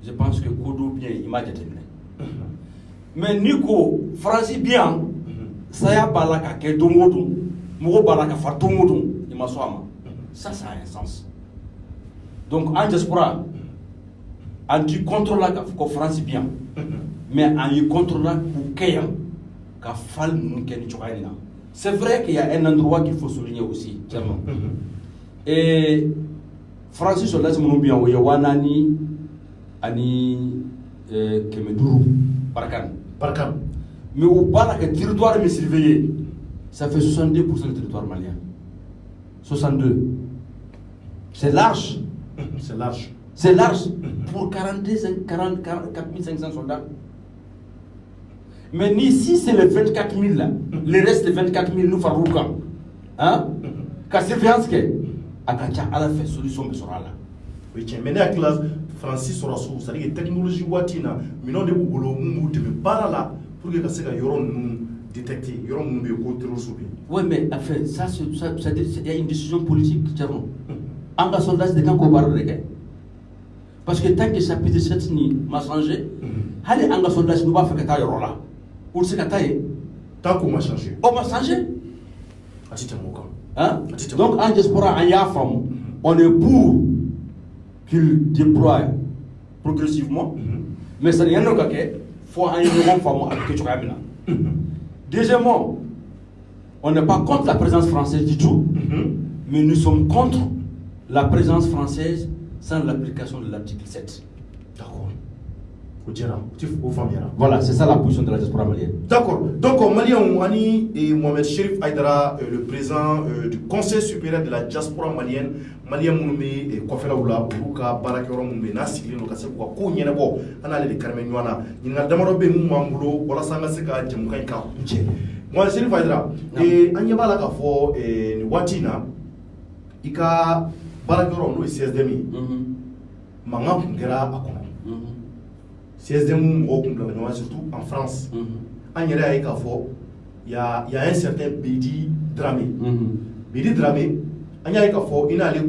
je pense que Kodo bien il m'a déterminé mais niko France bien saya balaka ke dongodo mugo balaka fatongodo imaswama ça a un sens donc en diaspora anti contrôle la ko France bien mais en y contrôle la ku keya ka fal nun ken chokaina c'est vrai qu'il y a un endroit qu'il faut souligner aussi clairement et Francis Solas mon bien o yawanani ani Kemeduru Barkan mais au bas que le territoire est surveillé, ça fait 62% du territoire malien. 62. C'est large. C'est large pour 44 500 soldats. Mais ici, c'est les 24 000 là. Le reste des 24 000, nous faisons quoi? Hein? Qu'à surveillance, à la fait solution de ce là. Oui, tiens, mais la classe Francis Sorassou, c'est-à-dire que la technologie watina, mais non de boulot, mais pas là. Pour que ça yoron détecté yoro mun be ko terrorisme. Oui, mais enfin, il y a une décision politique, Tcherno. En cas soldat, c'est quand on parle de parce que tant que ça peut être ni m'a changé, allez, en cas soldat, nous va faire que taille là. Ou c'est que taille. Tant qu'on m'a changé. On m'a changé. Hein? Donc, en diaspora, en Yafam, on est pour qu'il déploie progressivement, mais ça n'est rien d'autre que faut un femme avec tu as. Deuxièmement, on n'est pas contre la présence française du tout, mais nous sommes contre la présence française sans l'application de l'article 7. D'accord. Voilà, c'est ça la position de la diaspora malienne. D'accord. Donc, Malien Ouani et Mohamed Chérif Aïdara, le président du Conseil supérieur de la diaspora malienne, Malien Mounoumé et Kofela Oula, Bourouka, Barakero Moumé, Nassi, Nokaseko, Kounienebo, Anale de Carmenuana, il n'a d'Amarobe Moumambulo, Ola Sangaseka, Djamoukaïka, Mohamed Chérif Aïdara, et Anyabala Kafo et Watina, Ika Barakero, nous, CSDMI, Manga Kungera Akon. CSDM surtout en France. En Yéraï Kafo, il y a un certain Bidi Dramé. Bidi Dramé, en Yéraï Kafo, il a allé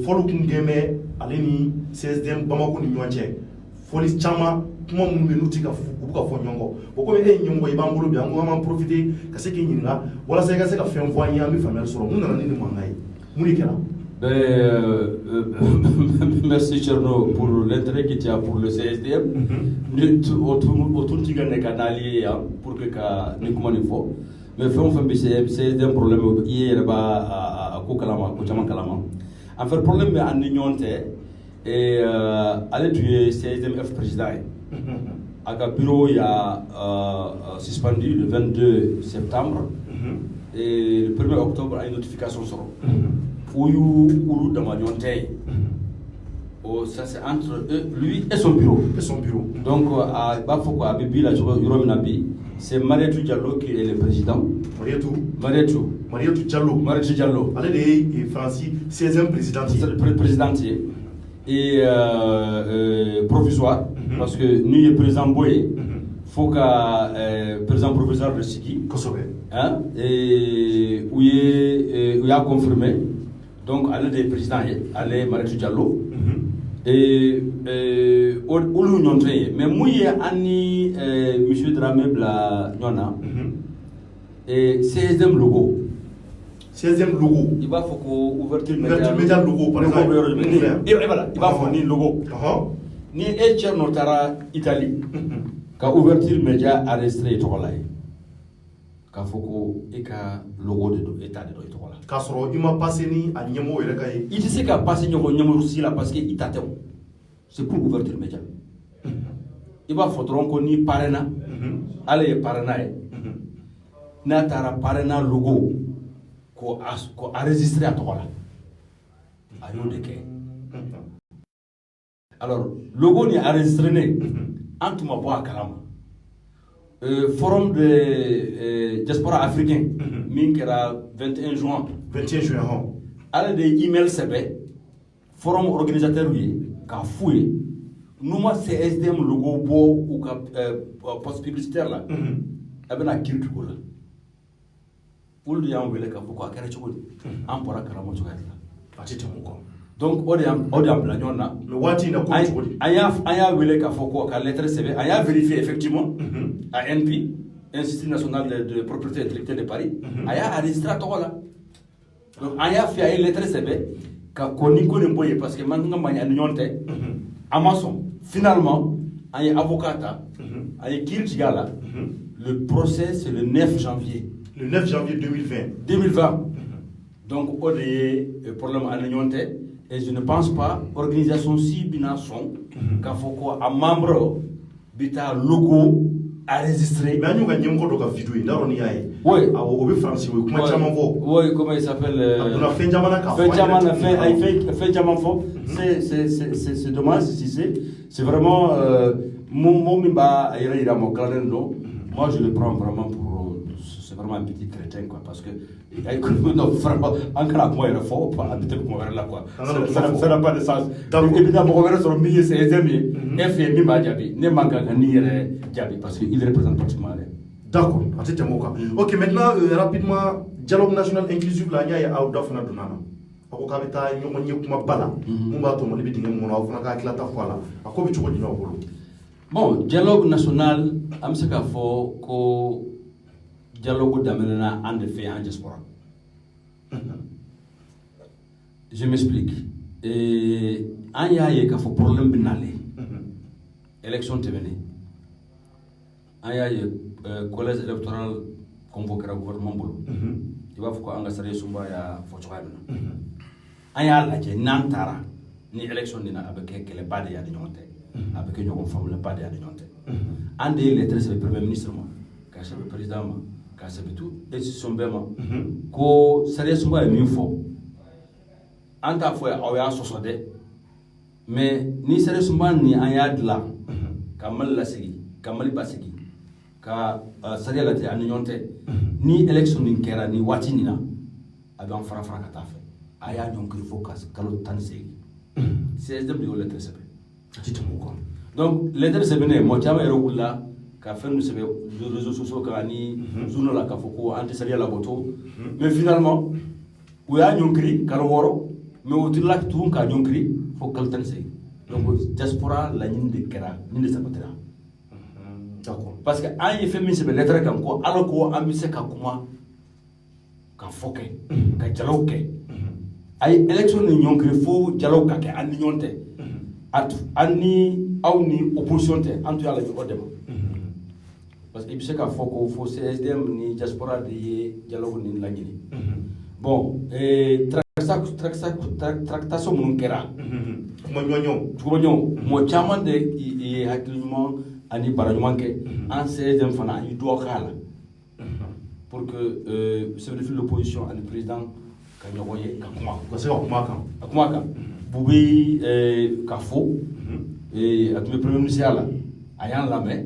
follow Kungeme, Aleni, CSDM, Bamako Nyuanche, Folis Chama, Kuma Mounutika Fuka Nyongo. Pourquoi il y a un Yambolo, bien, on va en profiter, Kaseki Nina, voilà, c'est qu'à faire un voyant, mais famille sur le monde, on a dit Mangaï. Mounikela. Merci Cherno pour l'intérêt que tu as pour le CSDM. Autour du canalier pour que nous communiquions. Mais fait on fait CSDM problème hier à Kokalama, Kochaman Kalama. En fait problème en union et aller du CSDM président. À bureau il y a suspendu le 22 septembre et le 1er octobre a une notification sur. Ou dans ma ça c'est entre lui et son bureau. Donc à Bafoko à Bibi la Nabi, c'est Marietou Diallo qui est le président. Marietou Diallo. Allez et Francis 16e président et provisoire parce que nous est président Boye. Faut que président provisoire de Sigi. Hein et où il a confirmé. Donc, elle est président, elle est Marietou Diallo. Et au l'union mais moi, Annie, M. Dramé Bla Nyona, et 16e logo. 16e logo. Il va faut qu'on ouverture média logo, par exemple. Et voilà, il va fournir le logo. Ni Echer Notara Italie, quand ouverture média arrêté et tout là. Kafoko eka logo de état de droit là. Kasoro il m'a passé ni à Nyemo et Rekaye. Il sait qu'à passer Nyemo aussi là parce que il t'attend. C'est pour ouverture média. Il va falloir qu'on y parena. Allez parena. Natara parena logo ko enregistré à toi là. Ayo de ke. Alors logo ni enregistré né. Antuma boa kalama. Forum de diaspora africain, Minkera 21 juin. 21 juin. Allez des emails CB, forum organisateur oui, qu'a fouillé, nous moi CSDM logo beau ou post publicitaire là, avec la critique là. Pour le dire on veut les cas pourquoi qu'elle est chouette, on pourra carrément chouette là. Donc on est en plan là. Le wati na quoi chouette. Aya veut cas pourquoi qu'à lettre CB, aya vérifier effectivement. ANP, Institut national de propriété intellectuelle de Paris, aya enregistré à toi là. Donc aya fait une lettre CB, qu'on y connaît parce que maintenant on a une Amazon. Finalement, aya avocat, aya Kirchgala. Le procès c'est le 9 janvier. Le 9 janvier 2020. 2020. Donc on est problème à l'union et je ne pense pas organisation si bination qu'il faut quoi un membre bita logo enregistré. Mais nous gagnons encore de vidéo. Là on y est. Oui. Au français, oui. Comment ça m'en va? Oui, comment il s'appelle? On a fait Jamana. Fait Jamanfo. C'est dommage si c'est vraiment mon mimba ira mon calendrier. Moi je le prends vraiment pour c'est vraiment un petit crétin quoi parce que non vraiment encore moi il faut pas habiter comme là quoi. Ça n'a pas de sens. Donc évidemment on verra sur le milieu c'est amis. FMI m'a dit ne manque ni jabi parce qu'il représente pratiquement rien. D'accord, ok, maintenant, rapidement, dialogue national inclusif, là, il y a un dafna donana. Ako kabita nyongo nyekuma bala. Mumba to mali bitinga mona ofuna ka klata kwala. Ako bi chuko dino bolo. Bon, dialogue national, amsaka fo ko dialogue d'amenena en fait en diaspora. Je m'explique. En yaye ka fo problème binale. Élection tevene. En yaye collège électoral convoqué le gouvernement bolo. Il va faut anga sare sumba ya fo chwabna. En ya la je nantara ni élection dina avec kele bade ya de nyonte. Avec une femme le bade ya de nyonte. Ande lettre c'est le premier ministre moi, ka c'est le président moi, ka c'est tout décision bema. Ko sare sumba ya mi fo. Anta fo ya awya sosode. Mais ni sare sumba ni en ya de la kamal la sigi, kamal basigi. Ka sare la te an nyonte. Ni élection ni kera ni wati ni na abi en fara fara kata fe aya donc il faut kalo tan segi CSDM de lettre sebe Tito moko. donc lettre sebe ne mo chama ero kula ka fenu sebe réseaux sociaux ka ni journal la ka foko anti sari la boto mais finalement ou ya nyonkri kalo woro mais outilla tout ka nyonkri faut kalo tan segi donc diaspora la nyinde kera nyinde sapatera. Parce que an fait min sebe lettre kan ko alors ko an bi se ka kuma ka foke ka jalaw ke ay élection ni ñonkri fo jalaw ka ke an ñonte at ani aw ni opposition te antu yalla ci odema parce que bi se ka foko fo CSDM ni diaspora de jalaw ni la ñini bon tractation mun kera Mo ñoño mo chaman de hakiluma ani barajumanke en CSDM fana il doit khala pour que c'est de l'opposition à le président ka ñogoye ka kuma ko se ko kuma kan bubi ka fo et à le premier ministre là ayan lamé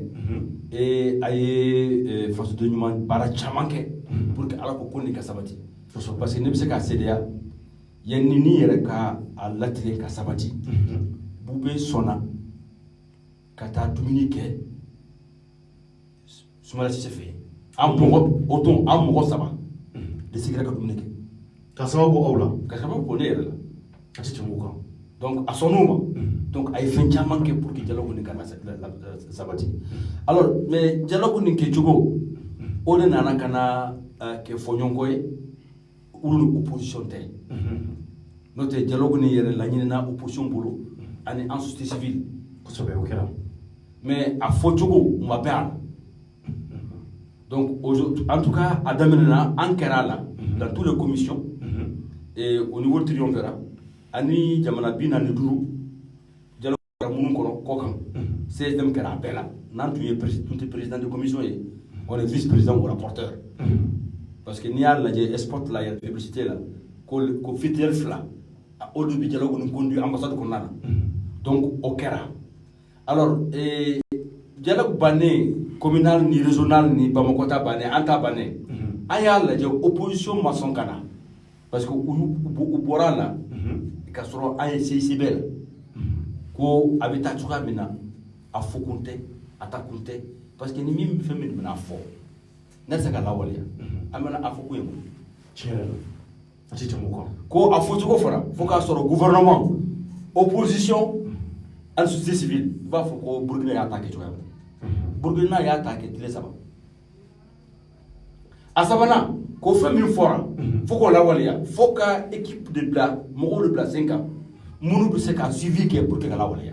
et aye force de ñuma bara chamanke pour que ala ko konni ka sabati parce que ne se ka CDA yenni ni yere ka alatile ka sabati bubi sona kata dumuni kɛ Soumala Cissé fɛ an mɔgɔ auton an mɔgɔ saba de sigira ka dumuni kɛ ka sababu aw la ka sababu ko ne yɛrɛ la a tɛ tɛmɛ o kan donc a sɔnn'o ma donc a ye fɛn caman kɛ pour que dialogue nin kana sabati alors mais dialogue nin kɛcogo o de nana ka na kɛ fɔɲɔgɔnkɔ ye olu ni opposition tɛ n'o tɛ dialogue nin yɛrɛ laɲinina opposition bolo ani en société civile kosɛbɛ o kɛra mais à Fotogo, on va perdre. Donc, en tout cas, à Daminana, en Kerala, dans toutes les commissions, et au niveau de Triumvirat, Ani Jamanabina Niduru, Dialogue Mounou Kokan, c'est dem Kera Bella, Nantu est président de commission, on est vice-président ou rapporteur. Parce que n'y a la export la publicité là, qu'on fait tel fla, au début dialogue nous conduit ambassade qu'on a. Donc, au Kera. Alors, dialogue bané, communal ni régional ni Bamakota bané, anta bané. Aya la opposition maçon kana. Parce que ou bora là, ka soro ay CCB ko abita tuka mina a fo konté, ata konté parce que ni mi fait min na fo. Na saka la waliya. Amana a fo ko yemo. Tiens. Ati tamo ko a fo tuko fara, fo ka soro gouvernement, opposition en société civile va faut que Burkina ya attaqué tu vois Burkina ya attaqué tile saba asabana ko fait min fora faut qu'on la waliya faut que équipe de bla mo le bla 5 ans munu bi se ka suivi que pour que la waliya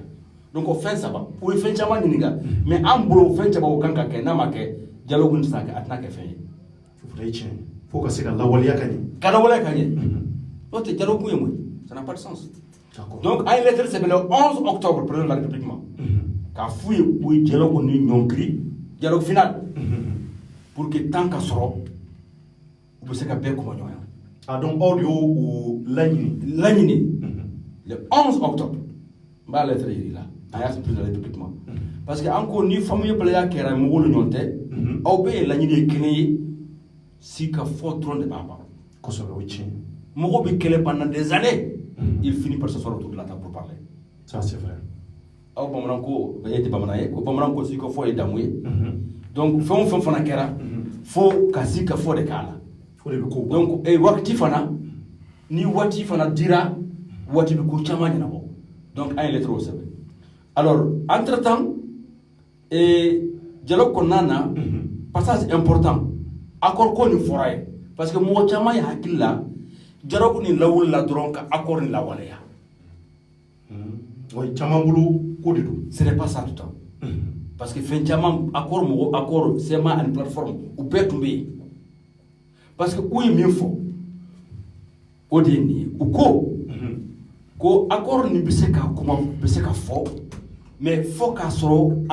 donc on fait ça ba pour faire chama ni nga mais en bro fait chama ko kanka ke na ma ke dialogue ni sa ka atna ke fait faut que c'est la waliya kanye donc dialogue ko yemo ça n'a pas de sens. Donc, à une lettre, c'est le 11 octobre, président de la République. Qu'a fouillé pour le dialogue dialogue final. Pour que tant qu'à sera, vous pouvez faire bien comme on a. Ah, donc, audio ou l'année. Le 11 octobre, ma lettre est là. À ce président de la République. Parce que encore une famille playa qui a un mot de nyonte, obé l'année créée, si qu'a fort trône de papa. Qu'on soit oui. Moro bi kele pendant des années. Il finit par s'asseoir autour de la table pour parler. Ça, c'est vrai. Au Bamaranko, il était Bamanaye, au Bamaranko, si qu'on faut y damouer. donc fɛn fana kɛra fo ka si ka fɔ de k'a la donc waati fana ni waati fana dira waati bɛ ko caman ɲɛnabɔ donc an ye lettre o sɛbɛn alors entre temps dialogue kɔnɔna na passage important accord ko nin fɔra ye parce que mɔgɔ caman ye hakili la dialogue nin lawulila dɔrɔn ka accord nin lawaleya caman bolo ko de don ce n'est pas ça tout le temps parce que fɛn caman accord mɔgɔ accord CMA ani plateforme u bɛɛ tun bɛ yen parce que u ye min fɔ o de ye nin ye u ko accord nin bɛ se ka kuma bɛ se ka fɔ mais fo k'a sɔrɔ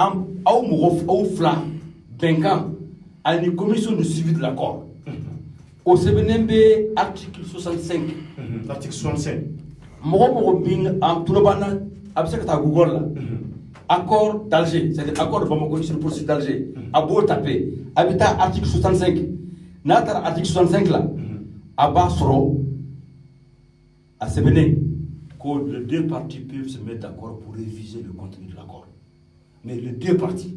aw mɔgɔ aw fila bɛnkan ani commission de suivi de l'accord o sɛbɛnnen bɛ article 65 article 65 mɔgɔ min tulo b'an na a bɛ se ka taa Google la accord d'Alger c'est-à-dire accord de Bamako sur le processus d'Alger a b'o taper a bɛ taa article 65 n'a taara article 65 la a b'a sɔrɔ a sɛbɛnnen que les deux parties peuvent se mettre d'accord pour réviser le contenu de l'accord mais les deux parties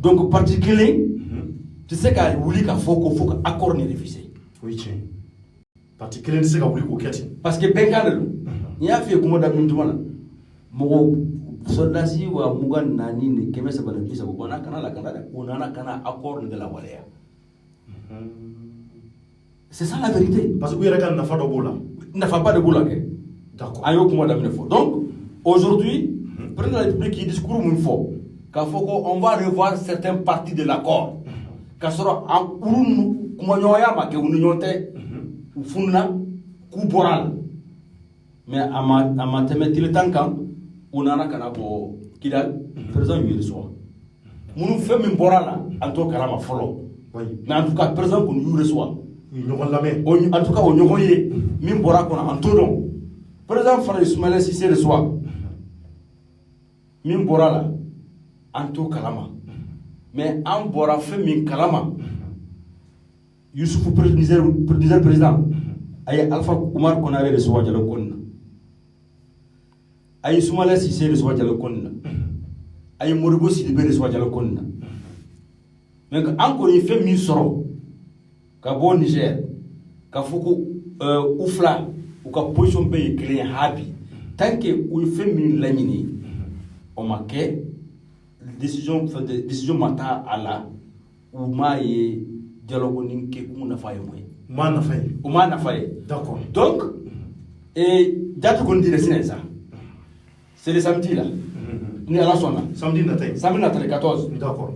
donc partie kelen tɛ se ka wuli ka fɔ ko fo ka accord ni réviser o ye tiɲɛ partie kelen tɛ se ka wuli k'o kɛ ten parce que bɛnkan de don n y'a f'i ye kuma daminɛ tuma na mɔgɔ sɔrdasi wa 24 ni 330 o n'a kana lakanda dɛ o nana kana accord de lawaleya c'est ça la vérité parce que u yɛrɛ ka nafa dɔ b'o la nafaba de b'o la kɛ d'accord an y'o kuma daminɛ fɔ donc aujourd'hui président de la République ye discours min fɔ k'a fɔ ko on va revoir certaines parties de l'accord k'a sɔrɔ olu kumaɲɔgɔnya ma kɛ u ni ɲɔgɔn tɛ u fununa k'u bɔra la mais a ma tɛmɛ tile 10 kan u nana ka na bɔ Kidal président y'u reçoit minnu fɛn min bɔra la an t'o kalama fɔlɔ mais en tout cas président kɔni y'u reçoit ɲɔgɔn lamɛn en tout cas o ɲɔgɔn ye min bɔra kɔnɔ an t'o dɔn président fana Ismaïla Cissé reçoit min bɔra la an t'o kalama mais an bɔra fɛn min kalama Yusufu Niger président a ye Alpha Umar Konare reçoit dialogue kɔnɔna na a ye Ismaïla Cissé reçoit dialogue kɔnɔna na a ye Modibo Sidibé reçoit dialogue kɔnɔna na mais an kɔni ye fɛn min sɔrɔ ka bɔ Niger ka fɔ ko u fila u ka position bɛɛ ye kelen ye habi tant que u ye fɛn min laɲini o ma kɛ décision ma taa a la u m'a ye dialogue ni kɛ kun nafa ye mun ye u m'a nafa ye d'accord donc date kɔni dira sini sa c'est le samedi là ni ala sɔnna samedi nata le 14 d'accord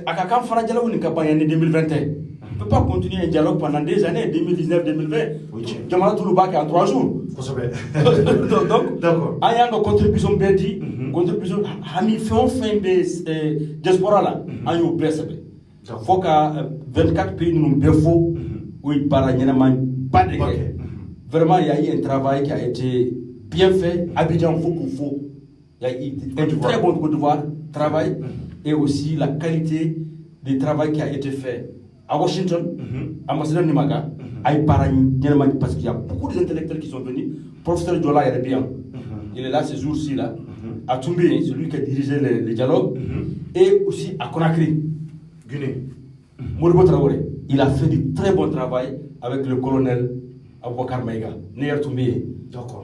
a ka kan fana dialogue ni ka ban yan ni 2021 on ne peut pas continuer un dialogue pendant des années 2019-2020 jamana tulu b'a kɛ en 3 jours donc d'accord an y'an ka contribution bɛɛ di contribution hami fɛn o fɛn bɛ diaspora la an y'o bɛɛ sɛbɛn fo ka 24 pays ninnu bɛɛ fo o ye baara ɲɛnama ba de kɛ vraiment il y a eu un travail qui a été bien fait Abidjan faut qu'il faut il y a eu un très bon Côte d'Ivoire travail et aussi la qualité du travail qui a été fait à Washington, ambassadeur Nimaga, parce qu'il y a beaucoup d'intellectuels qui sont venus. Professeur Djola est bien. Il est là ces jours-ci, là, à Toumbé, celui qui a dirigé les dialogues, et aussi à Conakry, Guinée. Modibo Traoré. Il a fait du très bon travail avec le colonel Aboubakar Maïga, Néer Toumbé.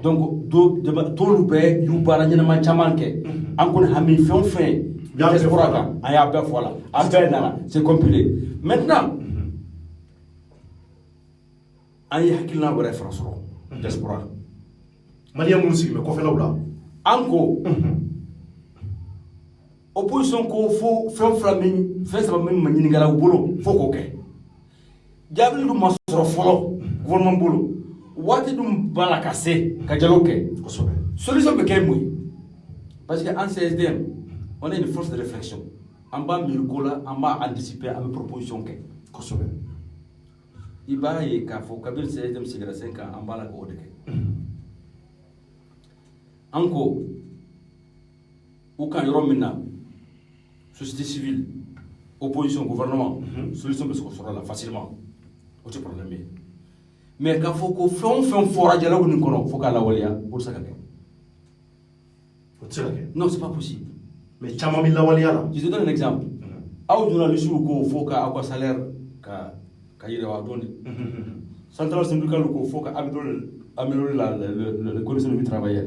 Donc, tout le pays, il y a un chamanke. On a mis fin. C'est compilé. Maintenant, il y a qui n'a pas de France. Diaspora. Malia Moussi, mais qu'on fait là. Encore. Opposition ko fo fen flamin fen sama min manyini ngala bolo fo ko ke jabli dum masoro folo gouvernement bolo wati dum bala kase ka jaloke ko sobe solution be kay moy parce que en CSDM on est une force de réflexion en bas mirkola en bas anticiper avec proposition ke ko sobe iba ye ka fo kabil CSDM sigara 5 ans en bas la ko de ke anko ou quand yoro minna société civile, opposition, gouvernement, solution peut se construire là facilement. Autre problème. Mais quand il faut qu'on fasse un fort dialogue, il faut qu'on la walia pour ça. Non, c'est pas possible. Mais tu as mis la walia là. Je te donne un exemple. aw journaliste ko fo ka akwa salaire ka yire wa donné central syndical ko fo ka améliorer les conditions de vie travailleur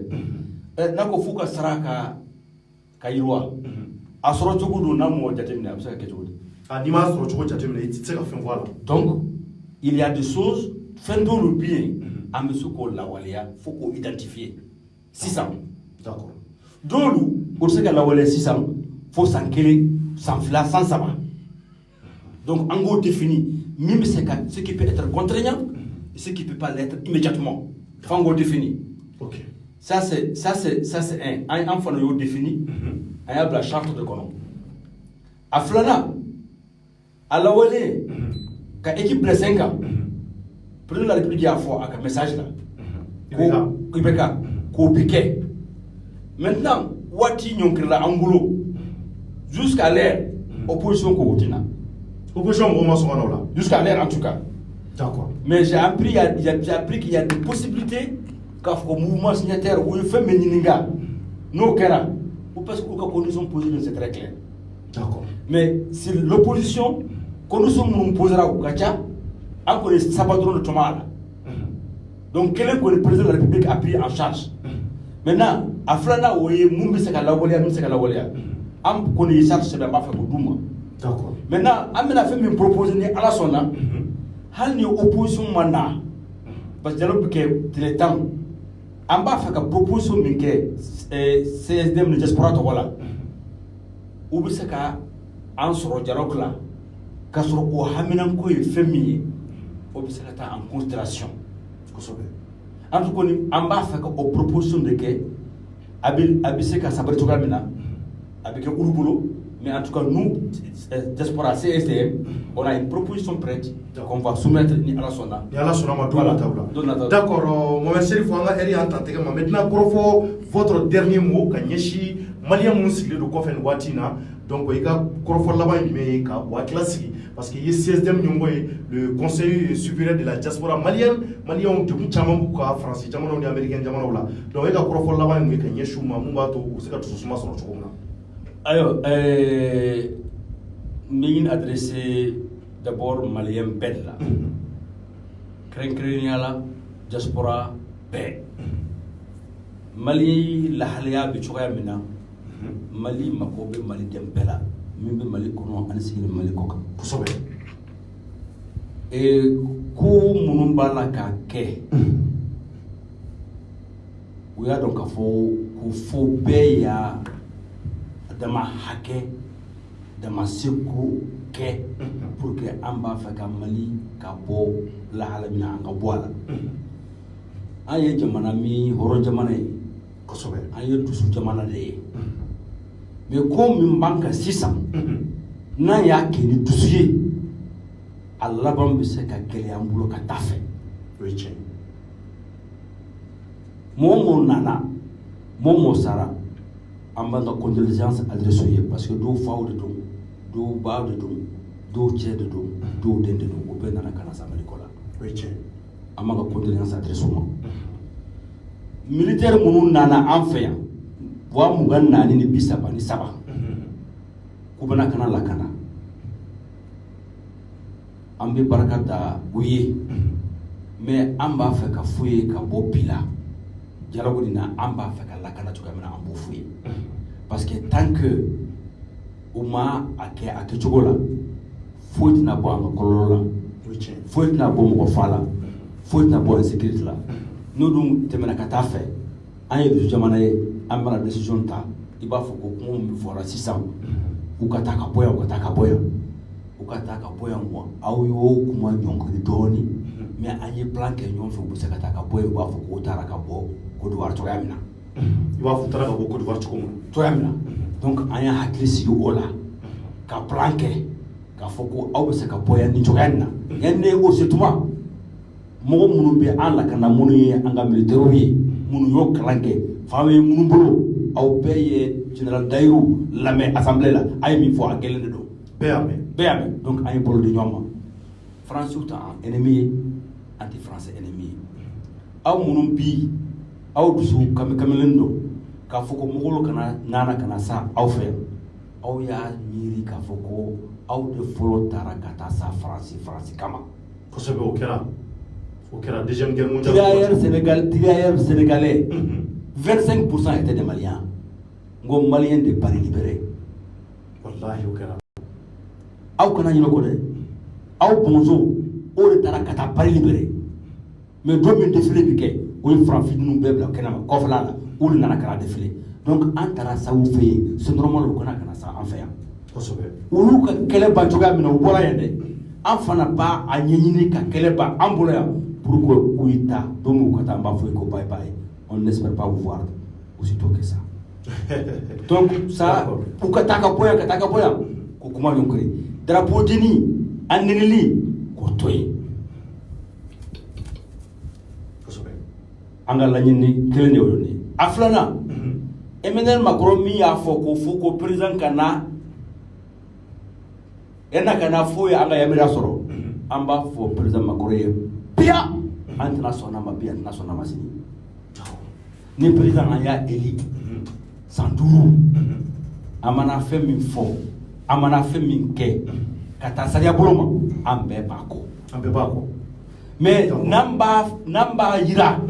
nako fo ka saraka ka yirwa asoro jogo do namo jatemina abisa ka jogo ni ma asoro jogo jatemina itse ka fin voilà donc il y a des choses faisons le bien à monsieur ko lawalia faut qu'on identifier 600 d'accord dolu pour ce que lawalia 600 faut s'en kele sans fila sans savoir donc en gros défini même ce qui peut être contraignant et ce qui peut pas l'être immédiatement en gros défini ok ça c'est un enfant yo défini a la charte de kono a flana a lawalia ka équipe de 5 ans président de la République a fait un message là. Ibeka, ko piqué. Maintenant, wati nyonkira angulo jusqu'à l'air opposition ko tina. Opposition vraiment sont là. Jusqu'à l'air en tout cas. D'accord. Mais j'ai appris qu'il y a des possibilités qu'au mouvement signataire où il fait meninga no kera ou parce que les conditions posées c'est très clair. D'accord. Mais si l'opposition conditions nous posera au gacha encore les sabadrons de Tomala. Donc, quel est le président de la République a pris en charge? Maintenant, à Flana, où il y a la am connaît charge c'est bien fait pour Douma. D'accord. Maintenant, amena fait me proposer à la sonna, hal ni opposition mana, parce que dialogue que le temps, am ba fait que proposition minke CSDM de diaspora to wala. Ou bien c'est qu'en sur dialogue là, qu'à sur ko haminan ko féminin. Observata en considération. En tout cas, on va faire aux propositions de que Abiseka Sabritogamina, avec Urubulo, mais en tout cas, nous, diaspora CSDM, on a une proposition prête qu'on va soumettre à la SONA. Et à la SONA, d'accord, mon monsieur, il faut entendre maintenant, votre dernier mot, Kanyeshi, Malien Moussi, le Kofen Watina, donc, il y a Korofo Laban, mais il y a Watlasi. Parce que CSDM le Conseil supérieur de la diaspora malienne, Maliens ont tout chamamou français, chamamou américain, chamamou là. Donc il y a encore là-bas une mécanique chouma, mumbato, ou c'est que tout ce sur le chocolat. Alors, m'ai adressé d'abord Malien bête là. Crénia la diaspora paix. Mali la halia bichoya mina. Mali makobe Mali dembela. Mimbe Mali kono anisi Mali koka. Kusobe. Et ko munumba la ka ke. Uya donc faut beya dama hake dama seku ke pour que amba fa ka Mali ka bo la halamina an ka boala. Aye jamana mi horo jamana kusobe. Aye dusu jamana de. Mais comme banque 600 n'a ya que ni dossier à la banque c'est qu'à quel ambulo ka tafe oui tiens mon nana mon sara en bande condoléances adressées parce que do faw de do ba de do tché de do dende do o ben nana kana sama likola oui tiens amanga condoléances adressées militaire mon nana en fait wa mugan nani ni bisaba ni saba kubana kana la kana ambe barakata uye mais amba fa ka fuye ka bo pila jarago dina amba fa ka la kana to kamena ambo fuye parce que tant que uma ake chogola fuye na bo anga kolola fuye na bo mo fala fuye na bo sécurité la no dum temena kata fa anye du jamana ye amana décision ta iba fo ko mo fora 600 ukataka boya mo au yo kuma nyonko di doni mais anye plan ke nyon fo busa kataka boya ba fo ko tara ka bo ko do warto yamina iba fo tara ka bo ko do warto ko to yamina donc anya haklisi yo ola ka plan ke ka fo ko au busa ka boya ni joganna yanne o setuma mo munu be an la kana munu ye anga militaire yi munu yo klanke fawe munu bolo au paye général Dairou la mais assemblée là ay mi fo akelen de do béame donc ay bolo de ñoma France tout ennemi anti français ennemi aw munum bi aw dusu kamelendo ka foko mogolo kana nana kana sa aw fe aw y'a miiri k'a fɔ ko aw de fɔlɔ taara ka taa sa faransi kama. kosɛbɛ o kɛra deuxième guerre mondiale. Tirailleurs sénégalais 25% étaient des Maliens. Ngo Maliens de Paris libérés. Wallahi o kɛra. Aw kana ɲinɛ ko dɛ. Aw bonzo o de taara ka taa Paris libéré. Mais don min défilé bi kɛ o ye faranfin bɛɛ bila kɛnɛma kɔfɛla la o de nana ka na défilé. Donc an taara saw fɛ yen c'est normal o kana sa an fɛ yan. kosɛbɛ. Olu ka kɛlɛ ban cogoya min na u bɔra yan dɛ. An fana b'a a ɲɛɲini ka kɛlɛ ban an bolo yan pour que u yi ta don min u ka taa an b'a fɔ ko bye bye. On n'espère pas vous voir aussitôt que ça. Donc ça u ka taa ka bɔ yan ko kuma ɲɔnkiri drapeau dini an nenili k'o to yen. An ka laɲini kelen de y'o ye. A filanan Emmanuel Macron min y'a fɔ ko président ka na ka na fo ye an ka yamaruya sɔrɔ an b'a fɔ président Macron ye biya an tɛna sɔn n'a ma bi an tɛna sɔn n'a ma sini. Ni président an y'a élu san 5 a mana fɛn min fɔ a mana fɛn min kɛ ka taa sariya bolo ma an bɛɛ b'a kɔ. Mais n'an b'a yira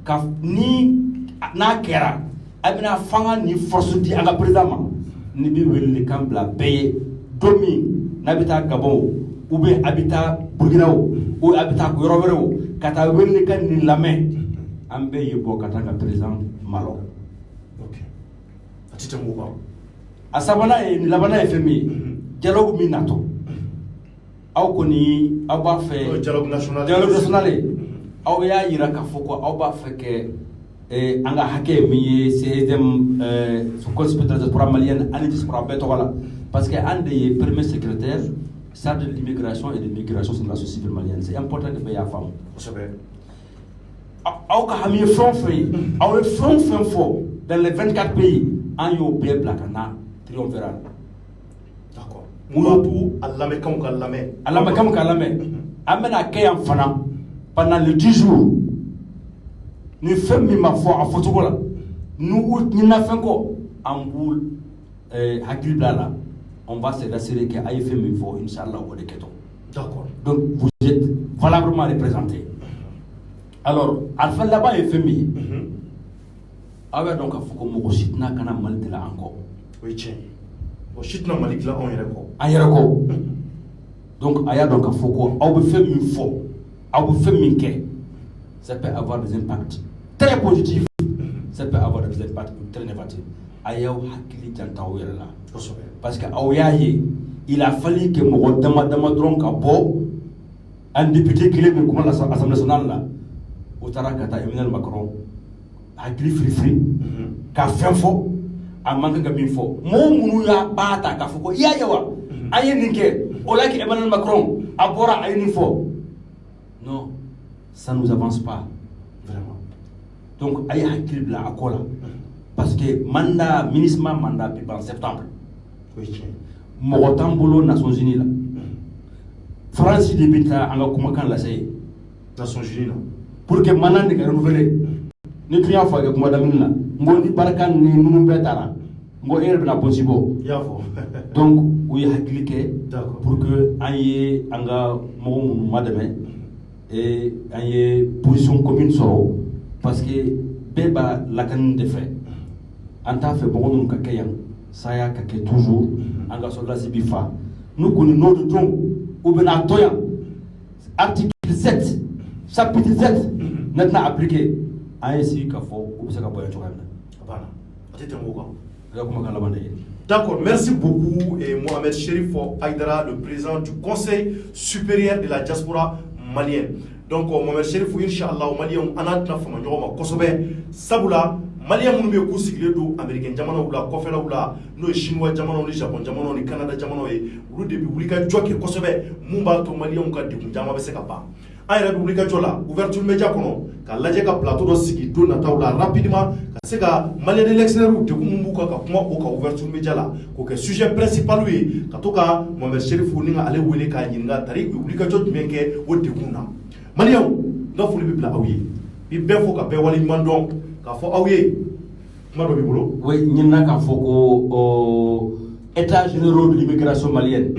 ka ni n'a kɛra a bɛna fanga ni force di an ka président ma ni bi wele kan bila bɛɛ ye don min n'a bɛ taa Gabon ou bien a bɛ taa Burkina ou a bɛ taa yɔrɔ wɛrɛ o ka taa wele kan ni lamɛn an bɛɛ ye bɔ ka taa ka président malɔ. A sabanan ye ni labanan ye fɛn min ye dialogue min natɔ aw kɔni aw b'a fɛ dialogue national aw y'a yira k'a fɔ ko aw b'a fɛ kɛ an ka hakɛ min ye CEDEM Conseil de diaspora malienne ani diaspora bɛɛ tɔgɔ la parce que an de ye premier secrétaire chargé de l'immigration et de l'immigration sur la société civile malienne. C'est important que bɛɛ y'a faamu. Aw ka hami ye fɛn o fɛn ye aw ye fɛn o fɛn fɔ dans les 24 pays an y'o bɛɛ bila ka na triomphal. D'accord. Mun b'a to a lamɛnkanw ka lamɛn. An bɛna kɛ yan fana pendant les 10 jours. Ni fɛn min ma fɔ a fɔcogo la n'u ɲinina fɛn kɔ an b'u hakili bila la on va se rassurer que a ye fɛn min fɔ inchallah o de kɛtɔ. D'accord. Donc vous êtes valablement représenté. Alors a fɛn laban ye fɛn min ye aw b'a dɔn k'a fɔ ko mɔgɔ si tɛna kana Mali dilan an kɔ. O ye tiɲɛ ye. Mɔgɔ si tɛna Mali dilan an yɛrɛ kɔ. Donc a y'a dɔn k'a fɔ ko aw bɛ fɛn min fɔ aw bɛ fɛn min kɛ ça peut avoir des impacts très positifs, ça peut avoir des impacts très négatifs. Ayaw hakili janta o yɛrɛ la. Parce que aw y'a ye il a fallu que mɔgɔ dama dɔrɔn ka bɔ un député kelen min kuma la Assemblée nationale la o taara ka taa Emmanuel Macron hakili firifiri ka fɛn fɔ a man kan ka min fɔ mɔgɔ minnu y'a b'a ta k'a fɔ ko i y'a ye wa an ye nin kɛ o la que Emmanuel Macron a bɔra a ye nin fɔ non ça nous avance pas vraiment. Donc a ye hakili bila a ko la parce que ministre mandat bi ban septembre mɔgɔ t'an bolo Nations Unies la France de bɛ taa an ka kumakan lase yen Nations Unies la pour que mandat de ka renouveler ni tun y'a fɔ a kɛ kuma daminɛ na n ko ni barika ni ninnu bɛɛ taara n ko e yɛrɛ bɛna bɔsi bɔ. I y'a fɔ. Donc u ye hakili kɛ pour que an ye an ka mɔgɔ minnu madɛmɛ an ye position commune sɔrɔ parce que bɛɛ b'a lakani de fɛ an t'a fɛ mɔgɔ minnu ka kɛ yan saya ka kɛ toujours an ka soldats bi fa n'u kɔni n'o de dɔn u bɛna tɔ yan article 7 chapitre 7 ne tɛna appliquer an ye sigi k'a fɔ u bɛ se ka bɔ yan cogoya min na. A tɛ tɛmɛ o kan. I ka kumakan laban de ye. D'accord, merci beaucoup Mohamed Cherif Aïdara, le président du Conseil supérieur de la diaspora malienne. Donc Mohamed Cherif, Inch'Allah, Maliens, on a tena fama ɲɔgɔn ma kosɛbɛ sabula Maliens minnu bɛ yen k'u sigilen don Américain jamanaw la kɔfɛlaw la n'o ye Chinois jamanaw ni Japon jamanaw ni Canada jamanaw ye olu de bɛ wuli ka jɔ kɛ kosɛbɛ mun b'a to Maliens ka degun caman bɛ se ka ban. An yɛrɛ bɛ wuli ka jɔ la ouverture média kɔnɔ ka lajɛ ka plateau dɔ sigi don nataw la rapidement ka se ka Maliens de l'extérieur degun mun b'u kan ka kuma o ka ouverture média la k'o kɛ sujet principal ye ka to ka Mohamed Cherif ni ka ale wele k'a ɲininka tari wuli ka jɔ jumɛn kɛ o degun na. Maliens n ka foli bɛ bila aw ye bi bɛɛ fo ka bɛɛ waleɲuman dɔn k'a fɔ aw ye kuma dɔ b'i bolo. Oui ɲinina k'a fɔ ko états généraux de l'immigration malienne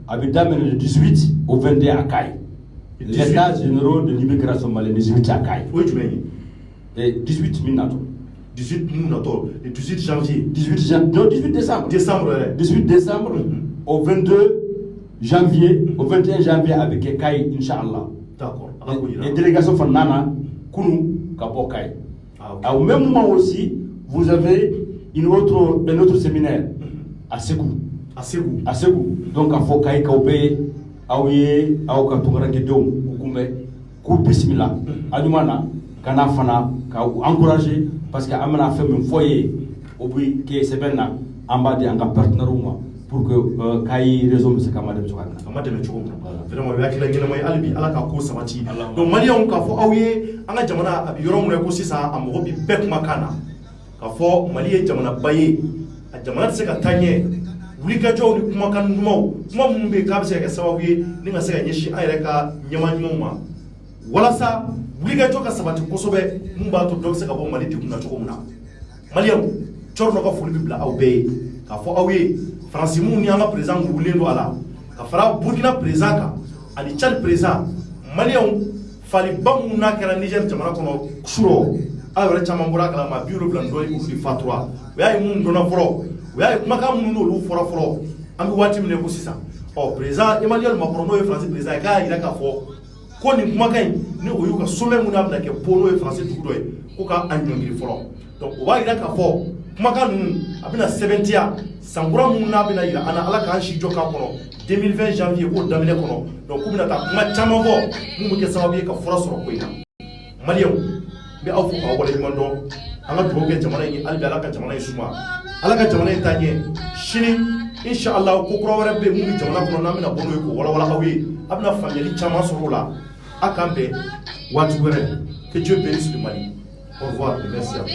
avait d'amener le 18 au 21 à Caille. L'état généraux de l'immigration malienne 18 à Caille. Oui, tu m'as dit. Et 18 minato. 18 minato, le 18 janvier. 18 décembre. Décembre, ouais. 18 décembre au 22 janvier, au 21 janvier avec Caille, Inch'Allah. D'accord. Les délégations font Nana, Kounou, Kabo Caille. Au même moment aussi, vous avez un autre séminaire à Ségou. À Ségou. Donc, à Fokaï, Kaoubé, Aouye, Aouka Tungarankedom, Oukoumbe, Kou Bismillah, Adumana, Kana Fana, encourager, parce qu'il y a un foyer, qui est Sebena, en bas de un partenaire pour que Kaï résume ce camarade de Chouana. Vraiment, il y a quelqu'un qui a alibi à la Kako Samati. Donc, Mali, on a fait Aouye, on a Jamana, Abiron, on a aussi ça, à Morobi Bek Makana. Kafo Mali Jamana Baye, à Jamana Seka Tanye. Wulika jo ni kuma kan numaw kuma mun be ka bese ka sababu ye ni nga se ka nyeshi ayre ka nyama nyuma wala sa wulika jo ka sabati kosobe mun ba to dog se ka bo Mali dikuna to muna Maliam chorno ka fuli bibla aw be ka fo awye France mun ni anga président wulendo ala ka fara Burkina président ka ali Tchad président Maliam fali bamu na kala Niger jamana kono suro awre chama mbura kala ma bureau blando yi udi fatwa ya mun dona foro ya kumaka munno lu fora foro ambi wati mine ko sisa o président Emmanuel Macron no e français président ka ira ka fo ko ni kumaka ni o yuka sommet mun amna ke pono e français tudo e ko ka anyongiri foro donc o wa ira ka fo kumaka nun abina 70 sangura mun na bina ira ana ala ka shi joka kono 2020 janvier ko damine kono donc ko bina ta kuma chama fo mun ke sababu ka fora soro ko ina Maliam bi awu ko wala mando ala droge jamana yi albi ala ka jamana yi suma ala ka jamana yi tanye shini inshallah ko kro wara be mu jamana ko na mina bono ko wala wala awi abna family chama sorola akambe watu were que Dieu bénisse le Mali. Au revoir et merci à vous.